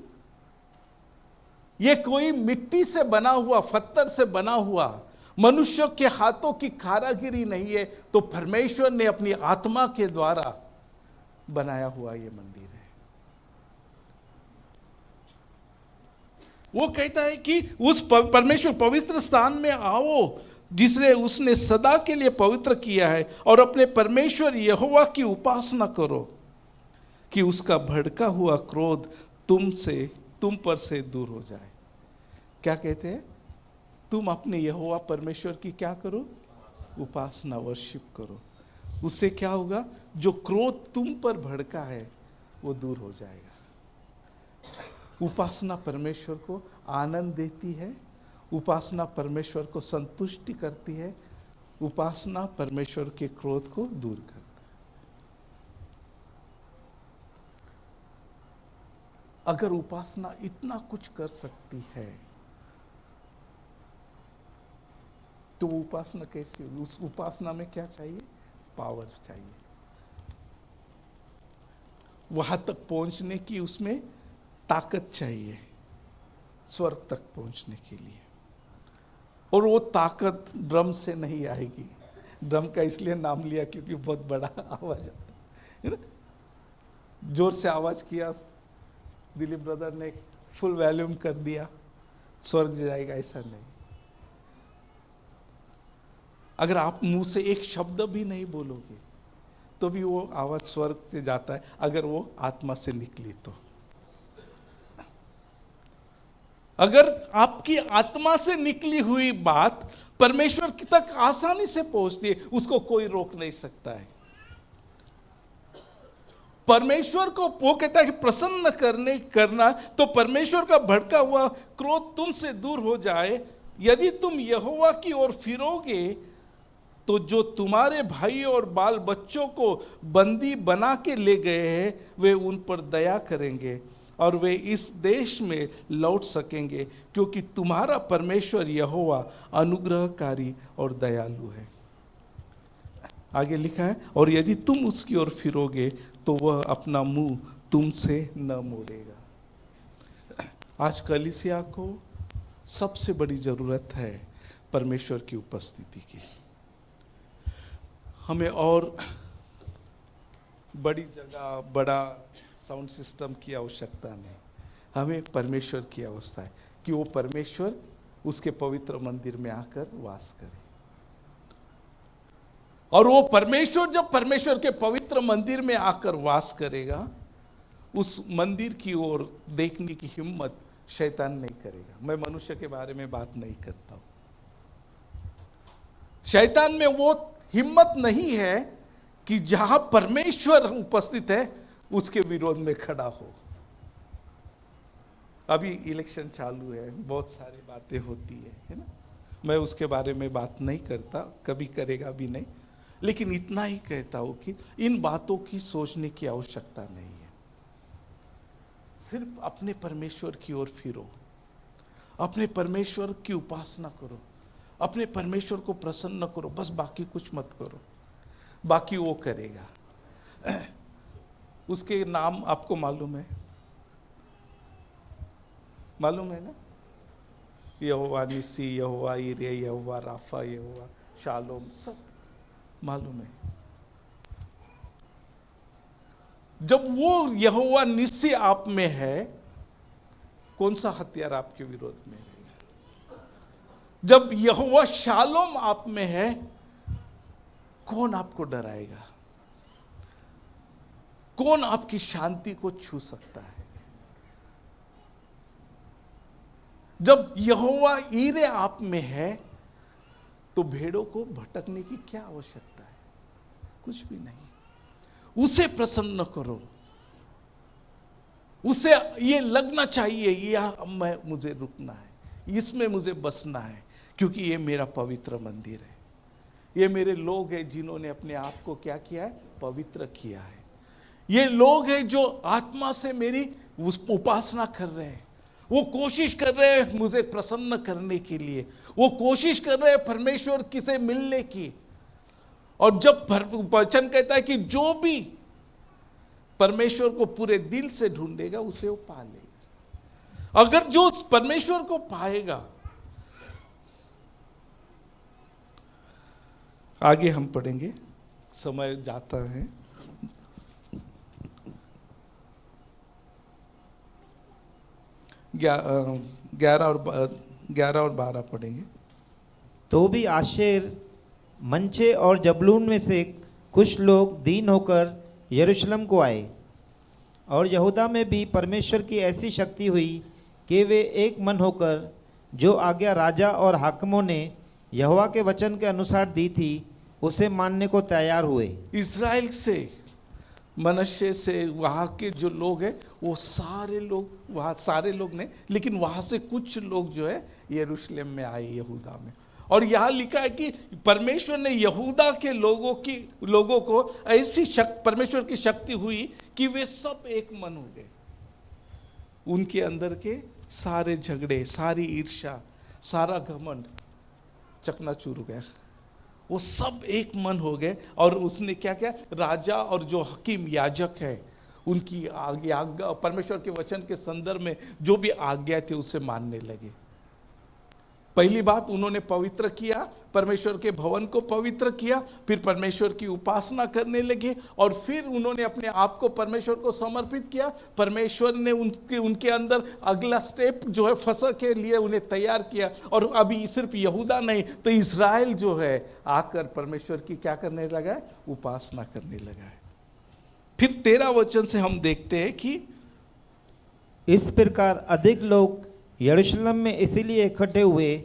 ये कोई मिट्टी से बना हुआ, पत्थर से बना हुआ, मनुष्य के हाथों की कारागिरी नहीं है, तो परमेश्वर ने अपनी आत्मा के द्वारा बनाया हुआ ये मंदिर है। वो कहता है कि उस परमेश्वर पवित्र स्थान में आओ, जिसने उसने सदा के लिए पवित्र किया है, और अपने परमेश्वर यहोवा की उपासना करो, कि उसका भड़का हुआ क्रोध तुम पर से दूर हो जाए। क्या कहते हैं? तुम अपने यहोवा परमेश्वर की क्या करो? उपासना, वर्शिप करो। उससे क्या होगा? जो क्रोध तुम पर भड़का है वो दूर हो जाएगा। उपासना परमेश्वर को आनंद देती है, उपासना परमेश्वर को संतुष्टि करती है, उपासना परमेश्वर के क्रोध को दूर करती है। अगर उपासना इतना कुछ कर सकती है तो उपासना कैसी होगी? उस उपासना में क्या चाहिए? पावर चाहिए, वहां तक पहुंचने की उसमें ताकत चाहिए, स्वर्ग तक पहुंचने के लिए। और वो ताकत ड्रम से नहीं आएगी। ड्रम का इसलिए नाम लिया क्योंकि बहुत बड़ा आवाज आता है ना, जोर से आवाज किया, दिलीप ब्रदर ने फुल वॉल्यूम कर दिया, स्वर्ग जाएगा, ऐसा नहीं। अगर आप मुंह से एक शब्द भी नहीं बोलोगे तो भी वो आवाज स्वर्ग से जाता है, अगर वो आत्मा से निकली तो। अगर आपकी आत्मा से निकली हुई बात परमेश्वर तक आसानी से पहुंचती है, उसको कोई रोक नहीं सकता है। परमेश्वर को वो कहता है कि प्रसन्न करना, तो परमेश्वर का भड़का हुआ क्रोध तुमसे दूर हो जाए। यदि तुम यहोवा की ओर फिरोगे तो जो तुम्हारे भाई और बाल बच्चों को बंदी बना के ले गए हैं वे उन पर दया करेंगे और वे इस देश में लौट सकेंगे, क्योंकि तुम्हारा परमेश्वर यहोवा अनुग्रहकारी और दयालु है। आगे लिखा है, और यदि तुम उसकी ओर फिरोगे तो वह अपना मुंह तुमसे न मोड़ेगा। आज कलीसिया को सबसे बड़ी जरूरत है परमेश्वर की उपस्थिति की। हमें और बड़ी जगह, बड़ा साउंड सिस्टम की आवश्यकता नहीं, हमें परमेश्वर की अवस्था है कि वो परमेश्वर उसके पवित्र मंदिर में आकर वास करे। और वो परमेश्वर जब परमेश्वर के पवित्र मंदिर में आकर वास करेगा, उस मंदिर की ओर देखने की हिम्मत शैतान नहीं करेगा। मैं मनुष्य के बारे में बात नहीं करता हूं। शैतान में वो हिम्मत नहीं है कि जहां परमेश्वर उपस्थित है उसके विरोध में खड़ा हो। अभी इलेक्शन चालू है, बहुत सारी बातें होती है ना। मैं उसके बारे में बात नहीं करता, कभी करेगा भी नहीं, लेकिन इतना ही कहता हूं कि इन बातों की सोचने की आवश्यकता नहीं है। सिर्फ अपने परमेश्वर की ओर फिरो, अपने परमेश्वर की उपासना करो, अपने परमेश्वर को प्रसन्न करो, बस बाकी कुछ मत करो, बाकी वो करेगा। उसके नाम आपको मालूम है ना? यहोवा निसी, यहोवा ईरे, यहोवा राफा, यहोवा शालोम, सब मालूम है। जब वो यहोवा निसी आप में है, कौन सा हथियार आपके विरोध में है? जब यहोवा शालोम आप में है, कौन आपको डराएगा? कौन आपकी शांति को छू सकता है? जब यहोवा ईरे आप में है, तो भेड़ों को भटकने की क्या आवश्यकता है? कुछ भी नहीं। उसे प्रसन्न करो, उसे ये लगना चाहिए ये मुझे रुकना है, इसमें मुझे बसना है, क्योंकि ये मेरा पवित्र मंदिर है। ये मेरे लोग हैं जिन्होंने अपने आप को क्या किया है? पवित्र किया है। ये लोग हैं जो आत्मा से मेरी उपासना कर रहे हैं। वो कोशिश कर रहे हैं मुझे प्रसन्न करने के लिए, वो कोशिश कर रहे हैं परमेश्वर से मिलने की। और जब वचन कहता है कि जो भी परमेश्वर को पूरे दिल से ढूंढेगा उसे वो पा लेगा। अगर जो परमेश्वर को पाएगा, आगे हम पढ़ेंगे, समय जाता है। 11 और 12 पढ़ेंगे। तो भी आशेर, मंचे और जबलून में से कुछ लोग दीन होकर यरूशलेम को आए, और यहूदा में भी परमेश्वर की ऐसी शक्ति हुई कि वे एक मन होकर जो आज्ञा राजा और हाकिमों ने यहोवा के वचन के अनुसार दी थी उसे मानने को तैयार हुए। इस्राएल से, मनश्शे से, वहाँ के जो लोग हैं वो सारे लोग, वहाँ सारे लोग नहीं लेकिन वहाँ से कुछ लोग जो है यरूशलेम में आए, यहूदा में। और यहाँ लिखा है कि परमेश्वर ने यहूदा के लोगों को ऐसी परमेश्वर की शक्ति हुई कि वे सब एक मन हो गए। उनके अंदर के सारे झगड़े, सारी ईर्ष्या, सारा घमंड चकनाचूर हो गया। वो सब एक मन हो गए। और उसने क्या किया? राजा और जो हकीम याजक है उनकी आज्ञा, परमेश्वर के वचन के संदर्भ में जो भी आज्ञा थे उसे मानने लगे। पहली बात, उन्होंने पवित्र किया, परमेश्वर के भवन को पवित्र किया, फिर परमेश्वर की उपासना करने लगे, और फिर उन्होंने अपने आप को परमेश्वर को समर्पित किया। परमेश्वर ने उनके अंदर अगला स्टेप जो है फसह के लिए उन्हें तैयार किया। और अभी सिर्फ यहूदा नहीं तो इस्राएल जो है आकर परमेश्वर की क्या करने लगा है? उपासना करने लगा है। फिर 13 वचन से हम देखते हैं कि इस प्रकार अधिक लोग यरूशलेम में इसीलिए इकट्ठे हुए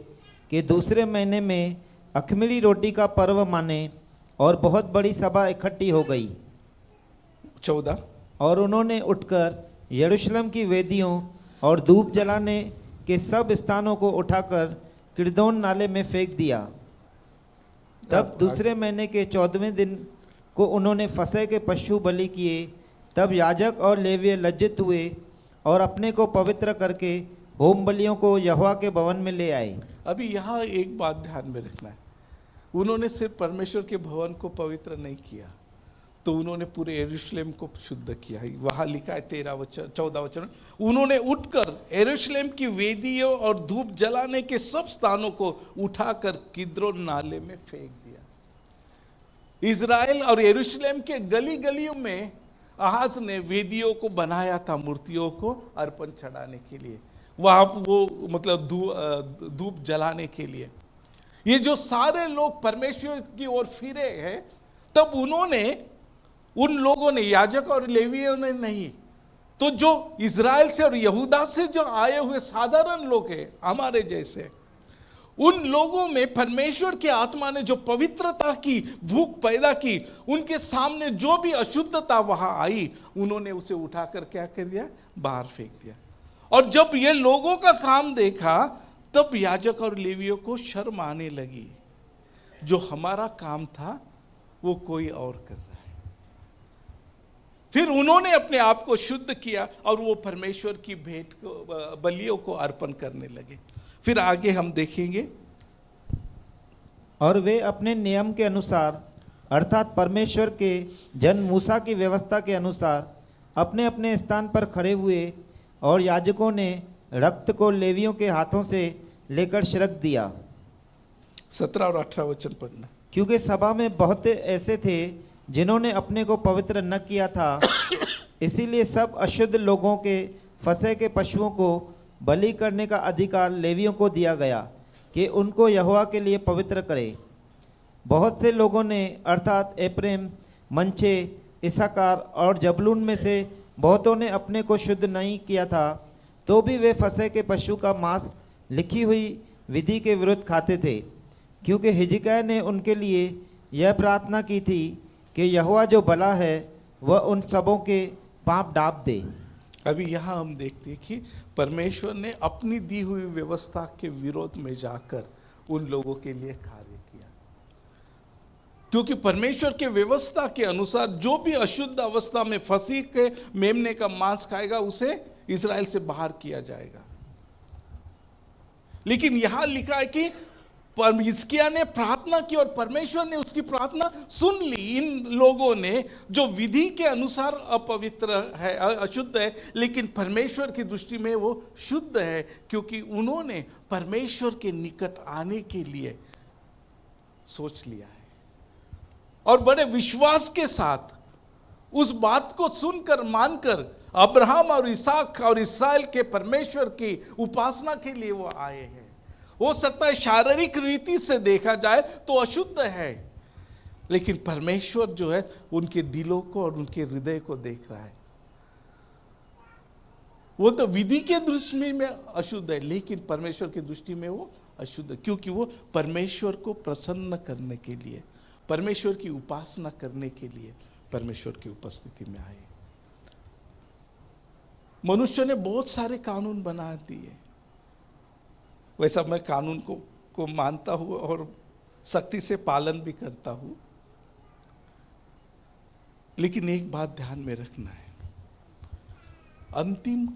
कि दूसरे महीने में अख़मीरी रोटी का पर्व माने, और बहुत बड़ी सभा इकट्ठी हो गई। 14, और उन्होंने उठकर यरूशलेम की वेदियों और धूप जलाने के सब स्थानों को उठाकर किरदोन नाले में फेंक दिया। तब दूसरे महीने के 14वें दिन को उन्होंने फसह के पशु बलि किए। तब याजक और लेवीय लज्जित हुए और अपने को पवित्र करके होम बलियों को यहोवा के भवन में ले आए। अभी यहाँ एक बात ध्यान में रखना है, उन्होंने सिर्फ परमेश्वर के भवन को पवित्र नहीं किया, तो उन्होंने पूरे यरूशलेम को शुद्ध किया। वहाँ लिखा है 14 वचन, उन्होंने उठकर यरूशलेम की वेदियों और धूप जलाने के सब स्थानों को उठाकर किद्रोन नाले में फेंक दिया। इजराइल और यरूशलेम के गली गलियों में आहाज ने वेदियों को बनाया था मूर्तियों को अर्पण चढ़ाने के लिए, वहाँ वो मतलब धूप जलाने के लिए। ये जो सारे लोग परमेश्वर की ओर फिरे हैं, तब उन लोगों ने, याजक और लेवियों ने नहीं, तो जो इज़राइल से और यहूदा से जो आए हुए साधारण लोग हैं हमारे जैसे, उन लोगों में परमेश्वर की आत्मा ने जो पवित्रता की भूख पैदा की, उनके सामने जो भी अशुद्धता वहां आई, उन्होंने उसे उठाकर क्या कर दिया, बाहर फेंक दिया। और जब ये लोगों का काम देखा, तब याजक और लेवियों को शर्म आने लगी, जो हमारा काम था वो कोई और कर रहा है। फिर उन्होंने अपने आप को शुद्ध किया और वो परमेश्वर की भेंट को, बलियों को अर्पण करने लगे। फिर आगे हम देखेंगे, और वे अपने नियम के अनुसार अर्थात परमेश्वर के जन मूसा की व्यवस्था के अनुसार अपने अपने स्थान पर खड़े हुए, और याजकों ने रक्त को लेवियों के हाथों से लेकर छिड़क दिया। 17 और 18 वचन पढ़ना। क्योंकि सभा में बहुत ऐसे थे जिन्होंने अपने को पवित्र न किया था, इसीलिए सब अशुद्ध लोगों के फंसे के पशुओं को बलि करने का अधिकार लेवियों को दिया गया कि उनको यहोवा के लिए पवित्र करे। बहुत से लोगों ने अर्थात एप्रैम, मनश्शे, इस्साकार और जबूलून में से बहुतों ने अपने को शुद्ध नहीं किया था, तो भी वे फंसे के पशु का मांस लिखी हुई विधि के विरुद्ध खाते थे, क्योंकि हिजकिय्याह ने उनके लिए यह प्रार्थना की थी कि यहोवा जो भला है वह उन सबों के पाप ढाँप दे। अभी यहाँ हम देखते हैं कि परमेश्वर ने अपनी दी हुई व्यवस्था के विरोध में जाकर उन लोगों के लिए कार्य किया, क्योंकि परमेश्वर के व्यवस्था के अनुसार जो भी अशुद्ध अवस्था में फंसी के मेमने का मांस खाएगा उसे इजराइल से बाहर किया जाएगा। लेकिन यहां लिखा है कि हिजकिय्याह ने प्रार्थना की और परमेश्वर ने उसकी प्रार्थना सुन ली। इन लोगों ने जो विधि के अनुसार अपवित्र है, अशुद्ध है, लेकिन परमेश्वर की दृष्टि में वो शुद्ध है, क्योंकि उन्होंने परमेश्वर के निकट आने के लिए सोच लिया है और बड़े विश्वास के साथ उस बात को सुनकर मानकर अब्राहम और इसहाक और इस्राएल के परमेश्वर की उपासना के लिए वो आए हैं। हो सकता है शारीरिक रीति से देखा जाए तो अशुद्ध है, लेकिन परमेश्वर जो है उनके दिलों को और उनके हृदय को देख रहा है। वो तो विधि के दृष्टि में अशुद्ध है, लेकिन परमेश्वर की दृष्टि में वो अशुद्ध है, क्योंकि वो परमेश्वर को प्रसन्न करने के लिए, परमेश्वर की उपासना करने के लिए परमेश्वर की उपस्थिति में आए। मनुष्य ने बहुत सारे कानून बना दिए, वैसा मैं कानून को मानता हूं और सख्ती से पालन भी करता हूं, लेकिन एक बात ध्यान में रखना है, अंतिम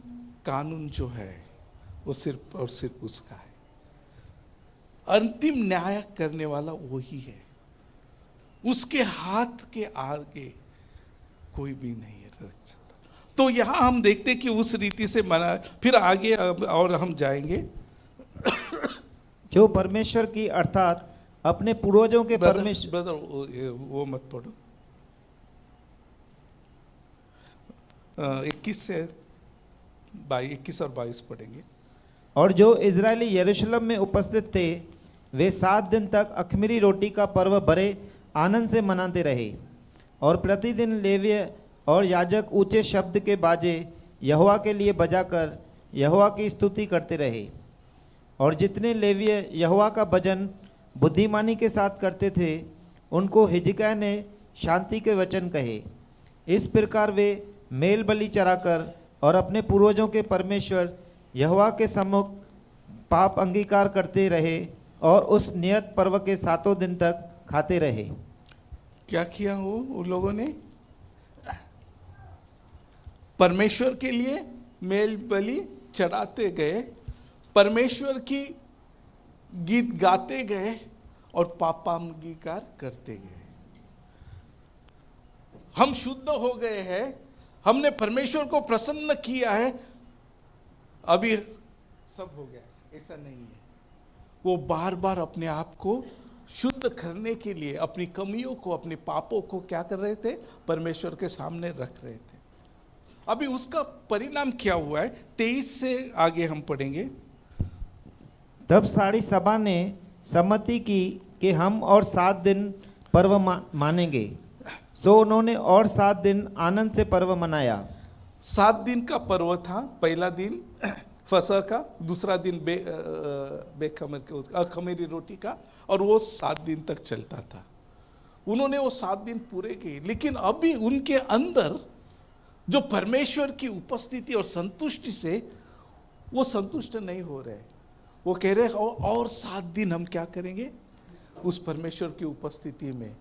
कानून जो है वो सिर्फ और सिर्फ उसका है। अंतिम न्याय करने वाला वही है, उसके हाथ के आगे कोई भी नहीं रख सकता। तो यहां हम देखते कि उस रीति से मना। फिर आगे और हम जाएंगे, जो परमेश्वर की अर्थात अपने पूर्वजों के परमेश्वर। ब्रदर वो मत पढ़ो, 21 और 22 पढ़ेंगे। और जो इजरायली यरूशलेम में उपस्थित थे वे 7 दिन तक अख़मीरी रोटी का पर्व बड़े आनंद से मनाते रहे, और प्रतिदिन लेवीय और याजक ऊंचे शब्द के बाजे यहोवा के लिए बजाकर यहोवा की स्तुति करते रहे। और जितने लेवीय यहोवा का भजन बुद्धिमानी के साथ करते थे, उनको हिजकिय्याह ने शांति के वचन कहे। इस प्रकार वे मेल बलि चढ़ाकर और अपने पूर्वजों के परमेश्वर यहोवा के सम्मुख पाप अंगीकार करते रहे, और उस नियत पर्व के 7 दिन तक खाते रहे। क्या किया वो उन लोगों ने? परमेश्वर के लिए मेल बलि चढ़ाते गए, परमेश्वर की गीत गाते गए और पापांगीकार करते गए। हम शुद्ध हो गए हैं, हमने परमेश्वर को प्रसन्न किया है, अभी सब हो गया, ऐसा नहीं है। वो बार बार अपने आप को शुद्ध करने के लिए अपनी कमियों को, अपने पापों को क्या कर रहे थे? परमेश्वर के सामने रख रहे थे। अभी उसका परिणाम क्या हुआ है? 23 से आगे हम पढ़ेंगे। तब सारी सभा ने सम्मति की कि हम और 7 दिन पर्व मानेंगे। सो उन्होंने और 7 दिन आनंद से पर्व मनाया। 7 दिन का पर्व था। पहला दिन फसह का, दूसरा दिन अखमीरी रोटी का, और वो 7 दिन तक चलता था। उन्होंने वो 7 दिन पूरे किए, लेकिन अभी उनके अंदर जो परमेश्वर की उपस्थिति और संतुष्टि से वो संतुष्ट नहीं हो रहे। वो कह रहे और 7 दिन हम क्या करेंगे, उस परमेश्वर की उपस्थिति में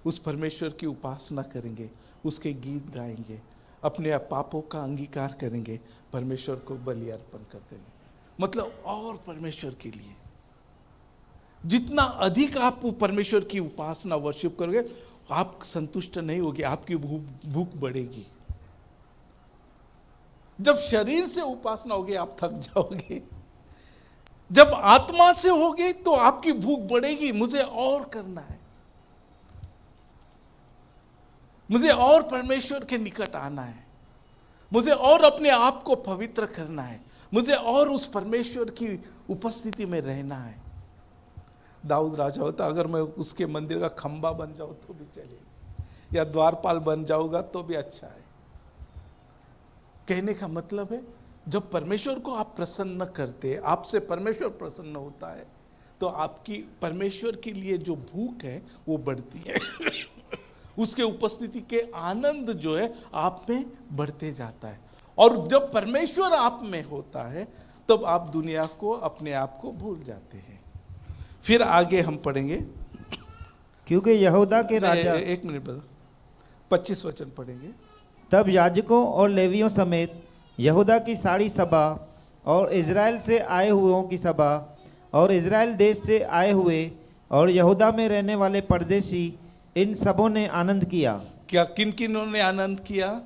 उस परमेश्वर की उपासना करेंगे, उसके गीत गाएंगे, अपने पापों का अंगीकार करेंगे, परमेश्वर को बलि अर्पण कर देंगे। मतलब और परमेश्वर के लिए जितना अधिक आप परमेश्वर की उपासना वर्शिप करोगे, आप संतुष्ट नहीं होगे, आपकी भूख बढ़ेगी। जब शरीर से उपासना होगी आप थक जाओगे, जब आत्मा से होगी तो आपकी भूख बढ़ेगी। मुझे और करना है, मुझे और परमेश्वर के निकट आना है, मुझे और अपने आप को पवित्र करना है, मुझे और उस परमेश्वर की उपस्थिति में रहना है। दाऊद राजा होता, अगर मैं उसके मंदिर का खंबा बन जाऊं तो भी चलेगा, या द्वारपाल बन जाऊंगा तो भी अच्छा है। कहने का मतलब है, जब परमेश्वर को आप प्रसन्न करते, आपसे परमेश्वर प्रसन्न होता है, तो आपकी परमेश्वर के लिए जो भूख है वो बढ़ती है। उसके उपस्थिति के आनंद जो है आप में बढ़ते जाता है। और जब परमेश्वर आप में होता है तब आप दुनिया को, अपने आप को भूल जाते हैं। फिर आगे हम पढ़ेंगे, क्योंकि यहूदा के राजा, 1 मिनट बता, 25 वचन पढ़ेंगे। तब याजकों और लेवियों समेत यहूदा की सारी सभा और इज़राइल से आए हुओं की सभा और इज़राइल देश से आए हुए और यहूदा में रहने वाले परदेशी, इन सबों ने आनंद किया। क्या किन किनों ने आनंद किया?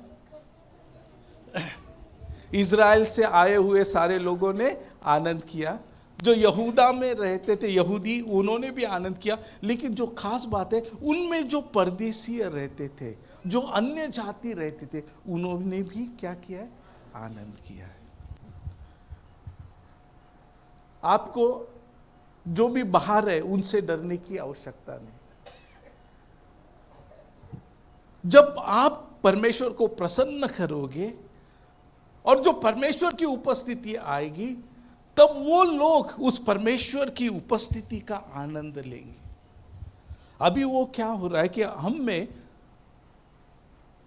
इज़राइल से आए हुए सारे लोगों ने आनंद किया। जो यहूदा में रहते थे यहूदी, उन्होंने भी आनंद किया। लेकिन जो खास बात है, उनमें जो परदेशीय रहते थे, जो अन्य जाति रहते थे, उन्होंने भी क्या किया है? आनंद किया है। आपको जो भी बाहर है उनसे डरने की आवश्यकता नहीं। जब आप परमेश्वर को प्रसन्न करोगे और जो परमेश्वर की उपस्थिति आएगी, तब वो लोग उस परमेश्वर की उपस्थिति का आनंद लेंगे। अभी वो क्या हो रहा है कि हम में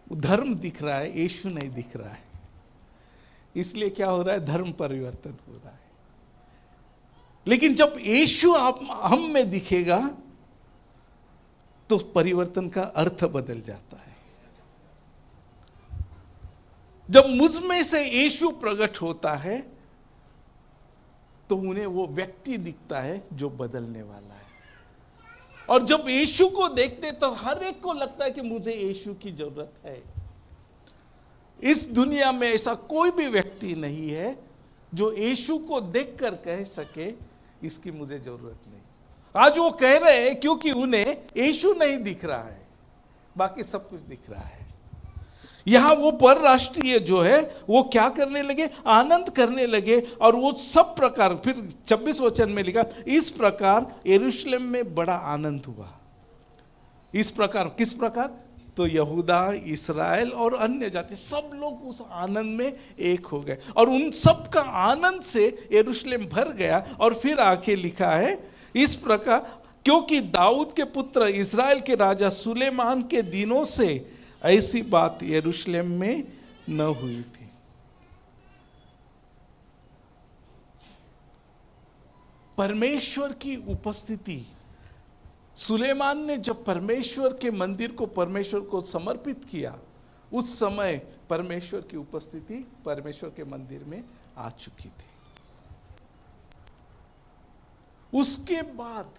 धर्म दिख रहा है, यीशु नहीं दिख रहा है। इसलिए क्या हो रहा है? धर्म परिवर्तन हो रहा है। लेकिन जब यीशु हम में दिखेगा तो परिवर्तन का अर्थ बदल जाता है। जब मुझ में से यीशु प्रकट होता है तो उन्हें वो व्यक्ति दिखता है जो बदलने वाला है। और जब यीशु को देखते तो हर एक को लगता है कि मुझे यीशु की जरूरत है। इस दुनिया में ऐसा कोई भी व्यक्ति नहीं है जो यीशु को देखकर कह सके इसकी मुझे जरूरत नहीं। आज वो कह रहे हैं क्योंकि उन्हें यीशु नहीं दिख रहा है, बाकी सब कुछ दिख रहा है। यहां वो परराष्ट्रीय जो है वो क्या करने लगे? आनंद करने लगे। और वो सब प्रकार, फिर 26 वचन में लिखा, इस प्रकार यरूशलेम में बड़ा आनंद हुआ। इस प्रकार, किस प्रकार? तो यहूदा, इस्राएल और अन्य जाति सब लोग उस आनंद में एक हो गए और उन सब का आनंद से यरूशलेम भर गया। और फिर आके लिखा है, इस प्रकार क्योंकि दाऊद के पुत्र इस्राएल के राजा सुलेमान के दिनों से ऐसी बात यरूशलेम में न हुई थी। परमेश्वर की उपस्थिति, सुलेमान ने जब परमेश्वर के मंदिर को परमेश्वर को समर्पित किया, उस समय परमेश्वर की उपस्थिति परमेश्वर के मंदिर में आ चुकी थी। उसके बाद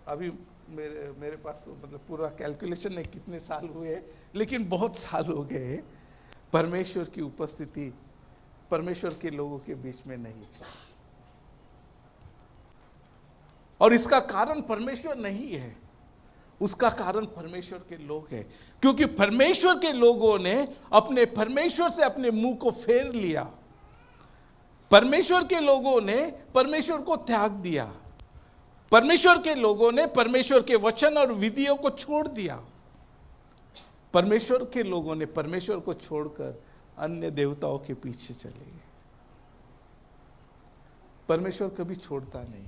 अभी मेरे पास मतलब पूरा कैलकुलेशन नहीं कितने साल हुए, लेकिन बहुत साल हो गए परमेश्वर की उपस्थिति परमेश्वर के लोगों के बीच में नहीं थी। और इसका कारण परमेश्वर नहीं है, उसका कारण परमेश्वर के लोग हैं। क्योंकि परमेश्वर के लोगों ने अपने परमेश्वर से अपने मुंह को फेर लिया। परमेश्वर के लोगों ने परमेश्वर को त्याग दिया। परमेश्वर के लोगों ने परमेश्वर के वचन और विधियों को छोड़ दिया। परमेश्वर के लोगों ने परमेश्वर को छोड़कर अन्य देवताओं के पीछे चले गए। परमेश्वर कभी छोड़ता नहीं,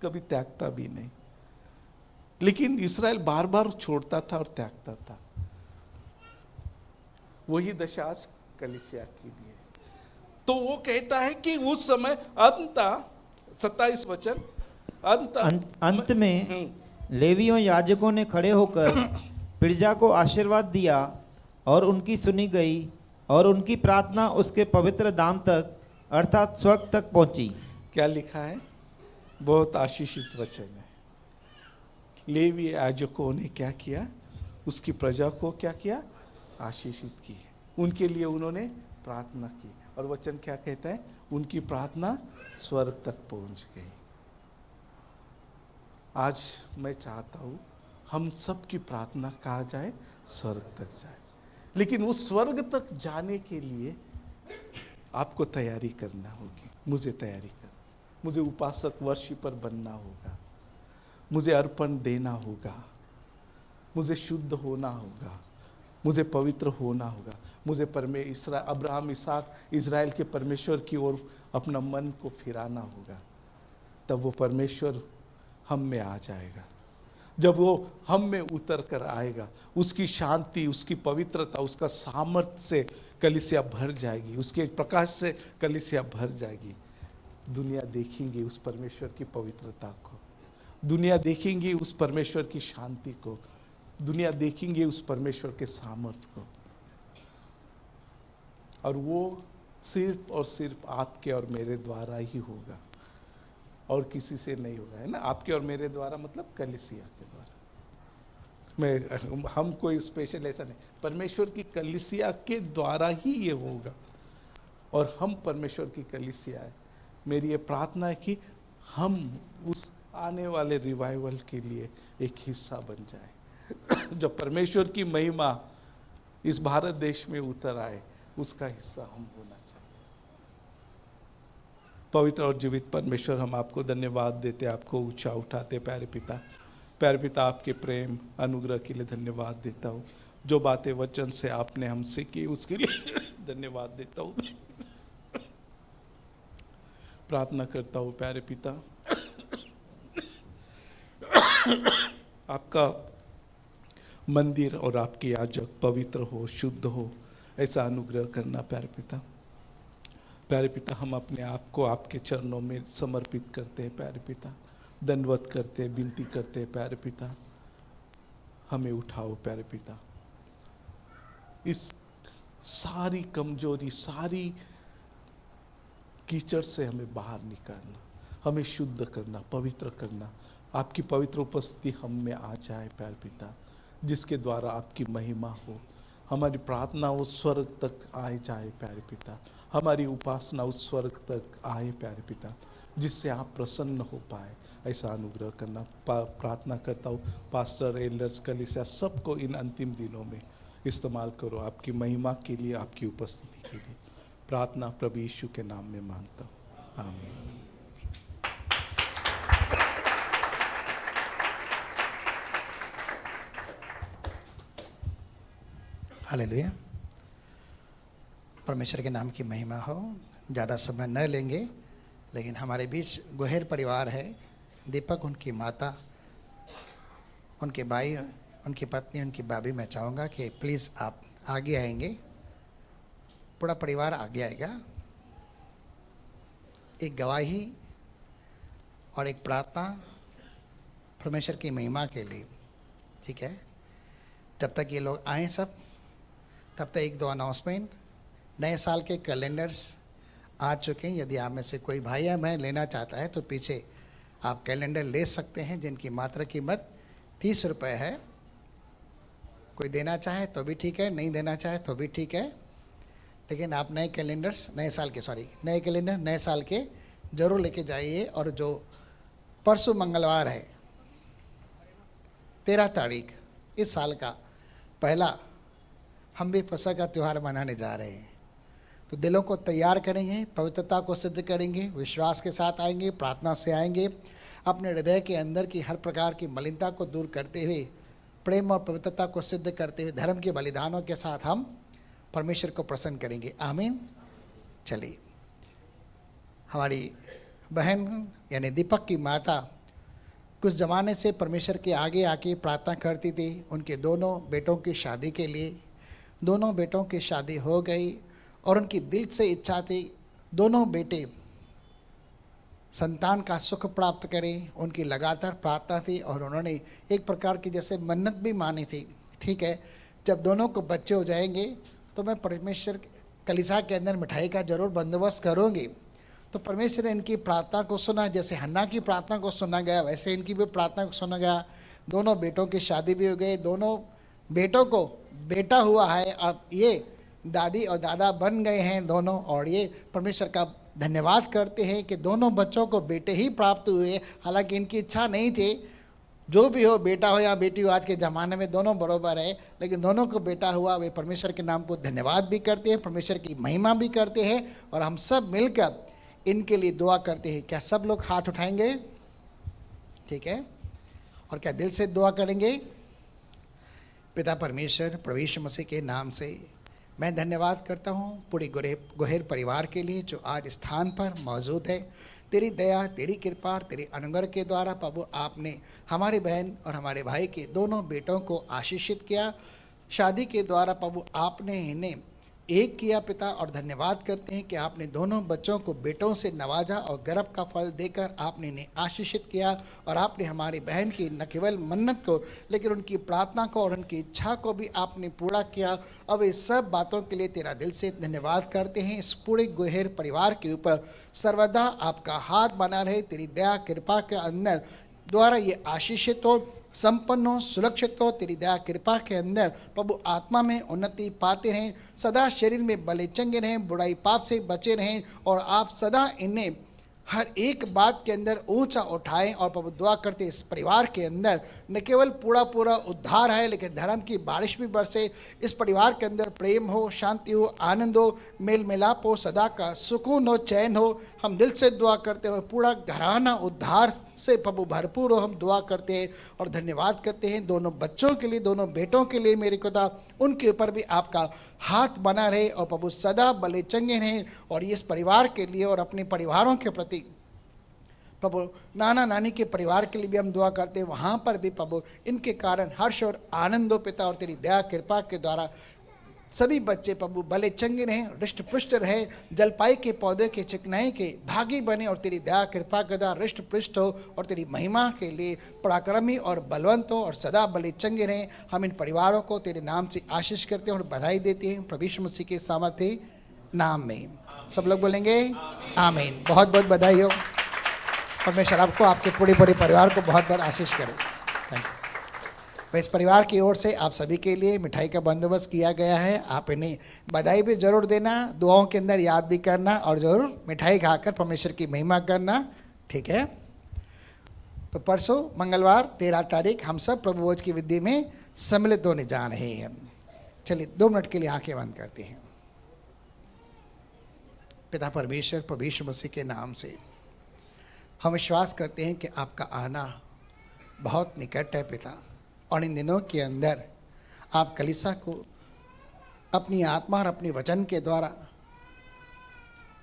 कभी त्यागता भी नहीं, लेकिन इस्राएल बार बार छोड़ता था और त्यागता था। वही दशा आज कलीसिया की भी है। तो वो कहता है कि उस समय अंत 27 वचन अंत में लेवियों याजकों ने खड़े होकर प्रजा को आशीर्वाद दिया और उनकी सुनी गई और उनकी प्रार्थना उसके पवित्र धाम तक अर्थात स्वर्ग तक पहुंची। क्या लिखा है? बहुत आशीषित वचन है। लेवी याजकों ने क्या किया? उसकी प्रजा को क्या किया? आशीषित की। उनके लिए उन्होंने प्रार्थना की और वचन क्या कहता है? उनकी प्रार्थना स्वर्ग तक पहुंच गई। आज मैं चाहता हूं हम सब की प्रार्थना कहा जाए स्वर्ग तक जाए, लेकिन उस स्वर्ग तक जाने के लिए आपको तैयारी करना होगी, मुझे तैयारी कर, मुझे उपासक वर्शिपर बनना होगा, मुझे अर्पण देना होगा, मुझे शुद्ध होना होगा, मुझे पवित्र होना होगा, मुझे अब्राहम इसहाक इज़राइल के परमेश्वर की ओर अपना मन को फिराना होगा। तब वो परमेश्वर हम में आ जाएगा। जब वो हम में उतर कर आएगा, उसकी शांति, उसकी पवित्रता, उसका सामर्थ्य से कलीसिया भर जाएगी, उसके प्रकाश से कलीसिया भर जाएगी। दुनिया देखेंगी उस परमेश्वर की पवित्रता को, दुनिया देखेंगी उस परमेश्वर की शांति को, दुनिया देखेंगे उस परमेश्वर के सामर्थ्य को। और वो सिर्फ और सिर्फ आपके और मेरे द्वारा ही होगा और किसी से नहीं होगा, है ना। आपके और मेरे द्वारा मतलब कलीसिया के द्वारा। हम कोई स्पेशल ऐसा नहीं, परमेश्वर की कलीसिया के द्वारा ही ये होगा और हम परमेश्वर की कलीसिया है। मेरी ये प्रार्थना है कि हम उस आने वाले रिवाइवल के लिए एक हिस्सा बन जाए। जब परमेश्वर की महिमा इस भारत देश में उतर आए, उसका हिस्सा हम होना चाहिए। पवित्र और जीवित परमेश्वर, हम आपको धन्यवाद देते, आपको ऊंचा उठाते। प्यारे पिता, आपके प्रेम अनुग्रह के लिए धन्यवाद देता हूँ। जो बातें वचन से आपने हमसे की उसके लिए धन्यवाद देता हूँ। प्रार्थना करता हूँ प्यारे पिता, आपका मंदिर और आपके याजक पवित्र हो, शुद्ध हो, ऐसा अनुग्रह करना प्यारे पिता। प्यारे पिता, हम अपने आप को आपके चरणों में समर्पित करते हैं प्यारे पिता, दंडवत करते हैं, विनती करते हैं प्यारे पिता, हमें उठाओ प्यारे पिता। इस सारी कमजोरी, सारी कीचड़ से हमें बाहर निकालना, हमें शुद्ध करना, पवित्र करना। आपकी पवित्र उपस्थिति हम में आ जाए प्यारे पिता, जिसके द्वारा आपकी महिमा हो, हमारी प्रार्थना उस स्वर्ग तक आए जाए प्यारे पिता, हमारी उपासना उस स्वर्ग तक आए प्यारे पिता, जिससे आप प्रसन्न हो पाए। ऐसा अनुग्रह करना प्रार्थना करता हूँ। पास्टर, एल्डर्स, कलीसिया सबको इन अंतिम दिनों में इस्तेमाल करो आपकी महिमा के लिए, आपकी उपस्थिति के लिए। प्रार्थना प्रभु यीशु के नाम में मांगता हूँ, आमीन। हालेलुया। परमेश्वर के नाम की महिमा हो। ज़्यादा समय न लेंगे, लेकिन हमारे बीच गोहेर परिवार है। दीपक, उनकी माता, उनके भाई, उनकी पत्नी, उनकी भाभी, मैं चाहूँगा कि प्लीज़ आप आगे आएंगे। पूरा परिवार आगे आएगा। एक गवाही और एक प्रार्थना परमेश्वर की महिमा के लिए, ठीक है। जब तक ये लोग आए सब, तब तक एक दो अनाउंसमेंट। नए साल के कैलेंडर्स आ चुके हैं। यदि आप में से कोई भाई या बहन लेना चाहता है तो पीछे आप कैलेंडर ले सकते हैं, जिनकी मात्र कीमत 30 रुपये है। कोई देना चाहे तो भी ठीक है, नहीं देना चाहे तो भी ठीक है, लेकिन आप नए कैलेंडर नए साल के ज़रूर लेके जाइए। और जो परसों मंगलवार है 13 तारीख, इस साल का पहला, हम भी फसह का त्यौहार मनाने जा रहे हैं। तो दिलों को तैयार करेंगे, पवित्रता को सिद्ध करेंगे, विश्वास के साथ आएंगे, प्रार्थना से आएंगे, अपने हृदय के अंदर की हर प्रकार की मलिनता को दूर करते हुए प्रेम और पवित्रता को सिद्ध करते हुए धर्म के बलिदानों के साथ हम परमेश्वर को प्रसन्न करेंगे। आमीन। चलिए, हमारी बहन यानी दीपक की माता कुछ ज़माने से परमेश्वर के आगे आके प्रार्थना करती थी उनके दोनों बेटों की शादी के लिए। दोनों बेटों की शादी हो गई और उनकी दिल से इच्छा थी दोनों बेटे संतान का सुख प्राप्त करें। उनकी लगातार प्रार्थना थी और उन्होंने एक प्रकार की जैसे मन्नत भी मानी थी, ठीक है, जब दोनों को बच्चे हो जाएंगे तो मैं परमेश्वर कलीसिया के अंदर मिठाई का जरूर बंदोबस्त करूँगी। तो परमेश्वर ने इनकी प्रार्थना को सुना, जैसे हन्ना की प्रार्थना को सुना गया वैसे इनकी भी प्रार्थना को सुना गया। दोनों बेटों की शादी भी हो गई, दोनों बेटों को बेटा हुआ है और ये दादी और दादा बन गए हैं दोनों। और ये परमेश्वर का धन्यवाद करते हैं कि दोनों बच्चों को बेटे ही प्राप्त हुए। हालांकि इनकी इच्छा नहीं थी, जो भी हो बेटा हो या बेटी हो, आज के ज़माने में दोनों बराबर है, लेकिन दोनों को बेटा हुआ। वे परमेश्वर के नाम को धन्यवाद भी करते हैं, परमेश्वर की महिमा भी करते हैं और हम सब मिलकर इनके लिए दुआ करते हैं। क्या सब लोग हाथ उठाएंगे? ठीक है, और क्या दिल से दुआ करेंगे? पिता परमेश्वर प्रभु यीशु मसीह के नाम से मैं धन्यवाद करता हूँ पूरी गोहेर परिवार के लिए जो आज स्थान पर मौजूद है। तेरी दया, तेरी कृपा, तेरी अनुग्रह के द्वारा प्रभु आपने हमारे बहन और हमारे भाई के दोनों बेटों को आशीषित किया। शादी के द्वारा प्रभु आपने इन्हें एक किया पिता, और धन्यवाद करते हैं कि आपने दोनों बच्चों को बेटों से नवाजा और गर्भ का फल देकर आपने इन्हें आशीषित किया। और आपने हमारी बहन की न केवल मन्नत को लेकिन उनकी प्रार्थना को और उनकी इच्छा को भी आपने पूरा किया। अब इस सब बातों के लिए तेरा दिल से धन्यवाद करते हैं। इस पूरे गोहेर परिवार के ऊपर सर्वदा आपका हाथ बना रहे, तेरी दया कृपा के अंदर द्वारा ये आशीषित हो, संपन्न हो, सुरक्षित हो। तेरी दया कृपा के अंदर प्रभु आत्मा में उन्नति पाते रहें, सदा शरीर में बले चंगे रहें, बुराई पाप से बचे रहें और आप सदा इन्हें हर एक बात के अंदर ऊंचा उठाएं। और प्रभु दुआ करते इस परिवार के अंदर न केवल पूरा उद्धार है लेकिन धर्म की बारिश भी बरसे। इस परिवार के अंदर प्रेम हो, शांति हो, आनंद हो, मेल मिलाप हो, सदा का सुकून हो, चैन हो। हम दिल से दुआ करते हैं पूरा घराना उद्धार से प्रभु भरपूर हो, हम दुआ करते हैं और धन्यवाद करते हैं दोनों बच्चों के लिए, दोनों बेटों के लिए। मेरे खुदा उनके ऊपर भी आपका हाथ बना रहे और प्रभु सदा बले चंगे रहें। और इस परिवार के लिए और अपने परिवारों के प्रति प्रभु नाना नानी के परिवार के लिए भी हम दुआ करते हैं, वहाँ पर भी प्रभु इनके कारण हर्ष और आनंद हो पिता। और तेरी दया कृपा के द्वारा सभी बच्चे प्रभु भले चंगे रहें, रिष्ट पुष्ट रहे, जलपाई के पौधे के चिकनाई के भागी बने और तेरी दया कृपा के द्वारा रिष्ट पुष्ट हो और तेरी महिमा के लिए पराक्रमी और बलवंत हो और सदा भले चंगे रहें। हम इन परिवारों को तेरे नाम से आशीष करते हैं और बधाई देते हैं प्रभु यीशु मसीह के सामर्थ्य नाम में। सब लोग बोलेंगे आमीन। बहुत बहुत बधाई हो। परमेश्वर आपको, आपके पूरे परिवार को बहुत बहुत आशीष करे। Thank you. तो इस परिवार की ओर से आप सभी के लिए मिठाई का बंदोबस्त किया गया है। आप इन्हें बधाई भी जरूर देना, दुआओं के अंदर याद भी करना और जरूर मिठाई खाकर परमेश्वर की महिमा करना, ठीक है। तो परसों मंगलवार 13 तारीख हम सब प्रभु भोज की विधि में सम्मिलित होने जा रहे हैं। चलिए 2 मिनट के लिए आंखें बंद करते हैं। पिता परमेश्वर प्रभु यीशु मसीह के नाम से हम विश्वास करते हैं कि आपका आना बहुत निकट है पिता, और इन दिनों के अंदर आप कलीसिया को अपनी आत्मा और अपने वचन के द्वारा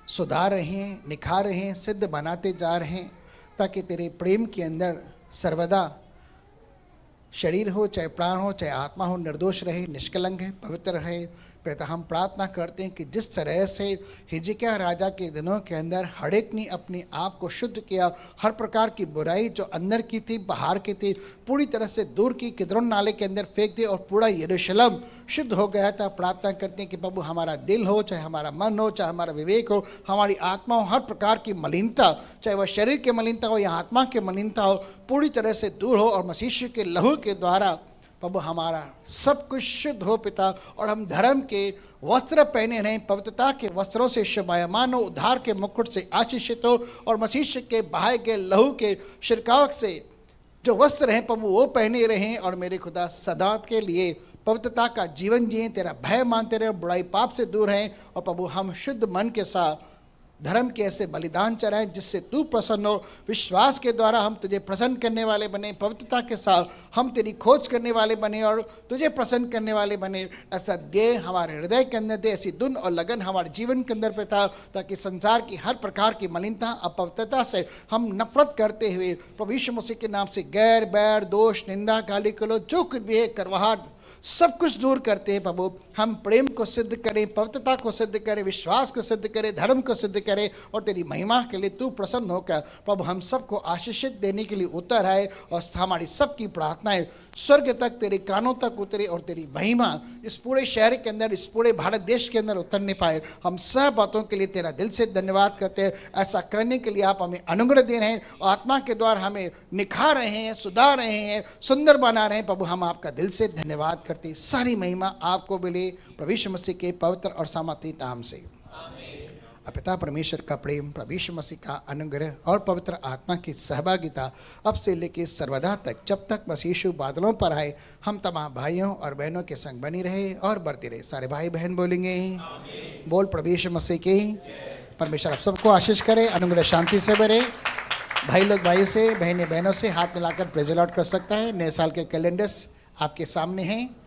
सुधार रहे हैं, निखार रहे हैं, सिद्ध बनाते जा रहे हैं, ताकि तेरे प्रेम के अंदर सर्वदा शरीर हो चाहे प्राण हो चाहे आत्मा हो निर्दोष रहे, निष्कलंक है, पवित्र रहे। पिता हम प्रार्थना करते हैं कि जिस तरह से हिजकिय्याह राजा के दिनों के अंदर हर एक ने अपने आप को शुद्ध किया, हर प्रकार की बुराई जो अंदर की थी बाहर की थी पूरी तरह से दूर की, किद्रोन नाले के अंदर फेंक दी और पूरा यरूशलेम शुद्ध हो गया था। प्रार्थना करते हैं कि प्रभु हमारा दिल हो चाहे हमारा मन हो चाहे हमारा विवेक हो, हमारी आत्मा हो, हर प्रकार की मलिनता चाहे वह शरीर की मलिनता हो या आत्मा की मलिनता हो पूरी तरह से दूर हो और मसीह के लहू के द्वारा प्रभु हमारा सब कुछ शुद्ध हो पिता। और हम धर्म के वस्त्र पहने रहें, पवित्रता के वस्त्रों से शोभायमान हो, उद्धार के मुकुट से आशीषित हो और मसीह के बहाए के लहू के छिड़काव से जो वस्त्र हैं प्रभु वो पहने रहें। और मेरे खुदा सदा के लिए पवित्रता का जीवन जिए, तेरा भय मानते रहे, बुराई पाप से दूर हैं और प्रभु हम शुद्ध मन के साथ धर्म के ऐसे बलिदान चढ़ाएं जिससे तू प्रसन्न हो। विश्वास के द्वारा हम तुझे प्रसन्न करने वाले बने, पवित्रता के साथ हम तेरी खोज करने वाले बने और तुझे प्रसन्न करने वाले बने। ऐसा दे हमारे हृदय के अंदर, दे ऐसी धुन और लगन हमारे जीवन के अंदर पिता, ताकि संसार की हर प्रकार की मलिनता अपवित्रता से हम नफरत करते हुए प्रभु यीशु मसीह के नाम से गैर, बैर, दोष, निंदा, गाली गलौज जो कुछ भी है, करवाहट, सब कुछ दूर करते हैं प्रभु। हम प्रेम को सिद्ध करें, पवित्रता को सिद्ध करें, विश्वास को सिद्ध करें, धर्म को सिद्ध करें और तेरी महिमा के लिए तू प्रसन्न होकर प्रभु हम सबको आशीषित देने के लिए उतर आए और हमारी सबकी प्रार्थनाएं स्वर्ग तक, तेरे कानों तक उतरे और तेरी महिमा इस पूरे शहर के अंदर, इस पूरे भारत देश के अंदर उतरने पाए। हम सब बातों के लिए तेरा दिल से धन्यवाद करते हैं। ऐसा करने के लिए आप हमें अनुग्रह दे रहे हैं और आत्मा के द्वारा हमें निखार रहे हैं, सुधार रहे हैं, सुंदर बना रहे हैं प्रभु। हम आपका दिल से धन्यवाद करते हैं। सारी महिमा आपको मिले प्रभु यीशु मसीह के पवित्र और सामर्थी नाम से। पिता परमेश्वर का प्रेम, प्रभु यीशु मसीह का अनुग्रह और पवित्र आत्मा की सहभागिता अब से लेकर सर्वदा तक, जब तक मसीह यीशु बादलों पर आए, हम तमाम भाइयों और बहनों के संग बनी रहे और बढ़ती रहे। सारे भाई बहन बोलेंगे बोल प्रभु यीशु मसीह की। परमेश्वर आप सबको आशीष करे, अनुग्रह शांति से भरे। भाई लोग भाइयों से, बहनें बहनों से हाथ मिलाकर प्रेज द लॉर्ड कर सकता है। नए साल के कैलेंडर्स आपके सामने हैं।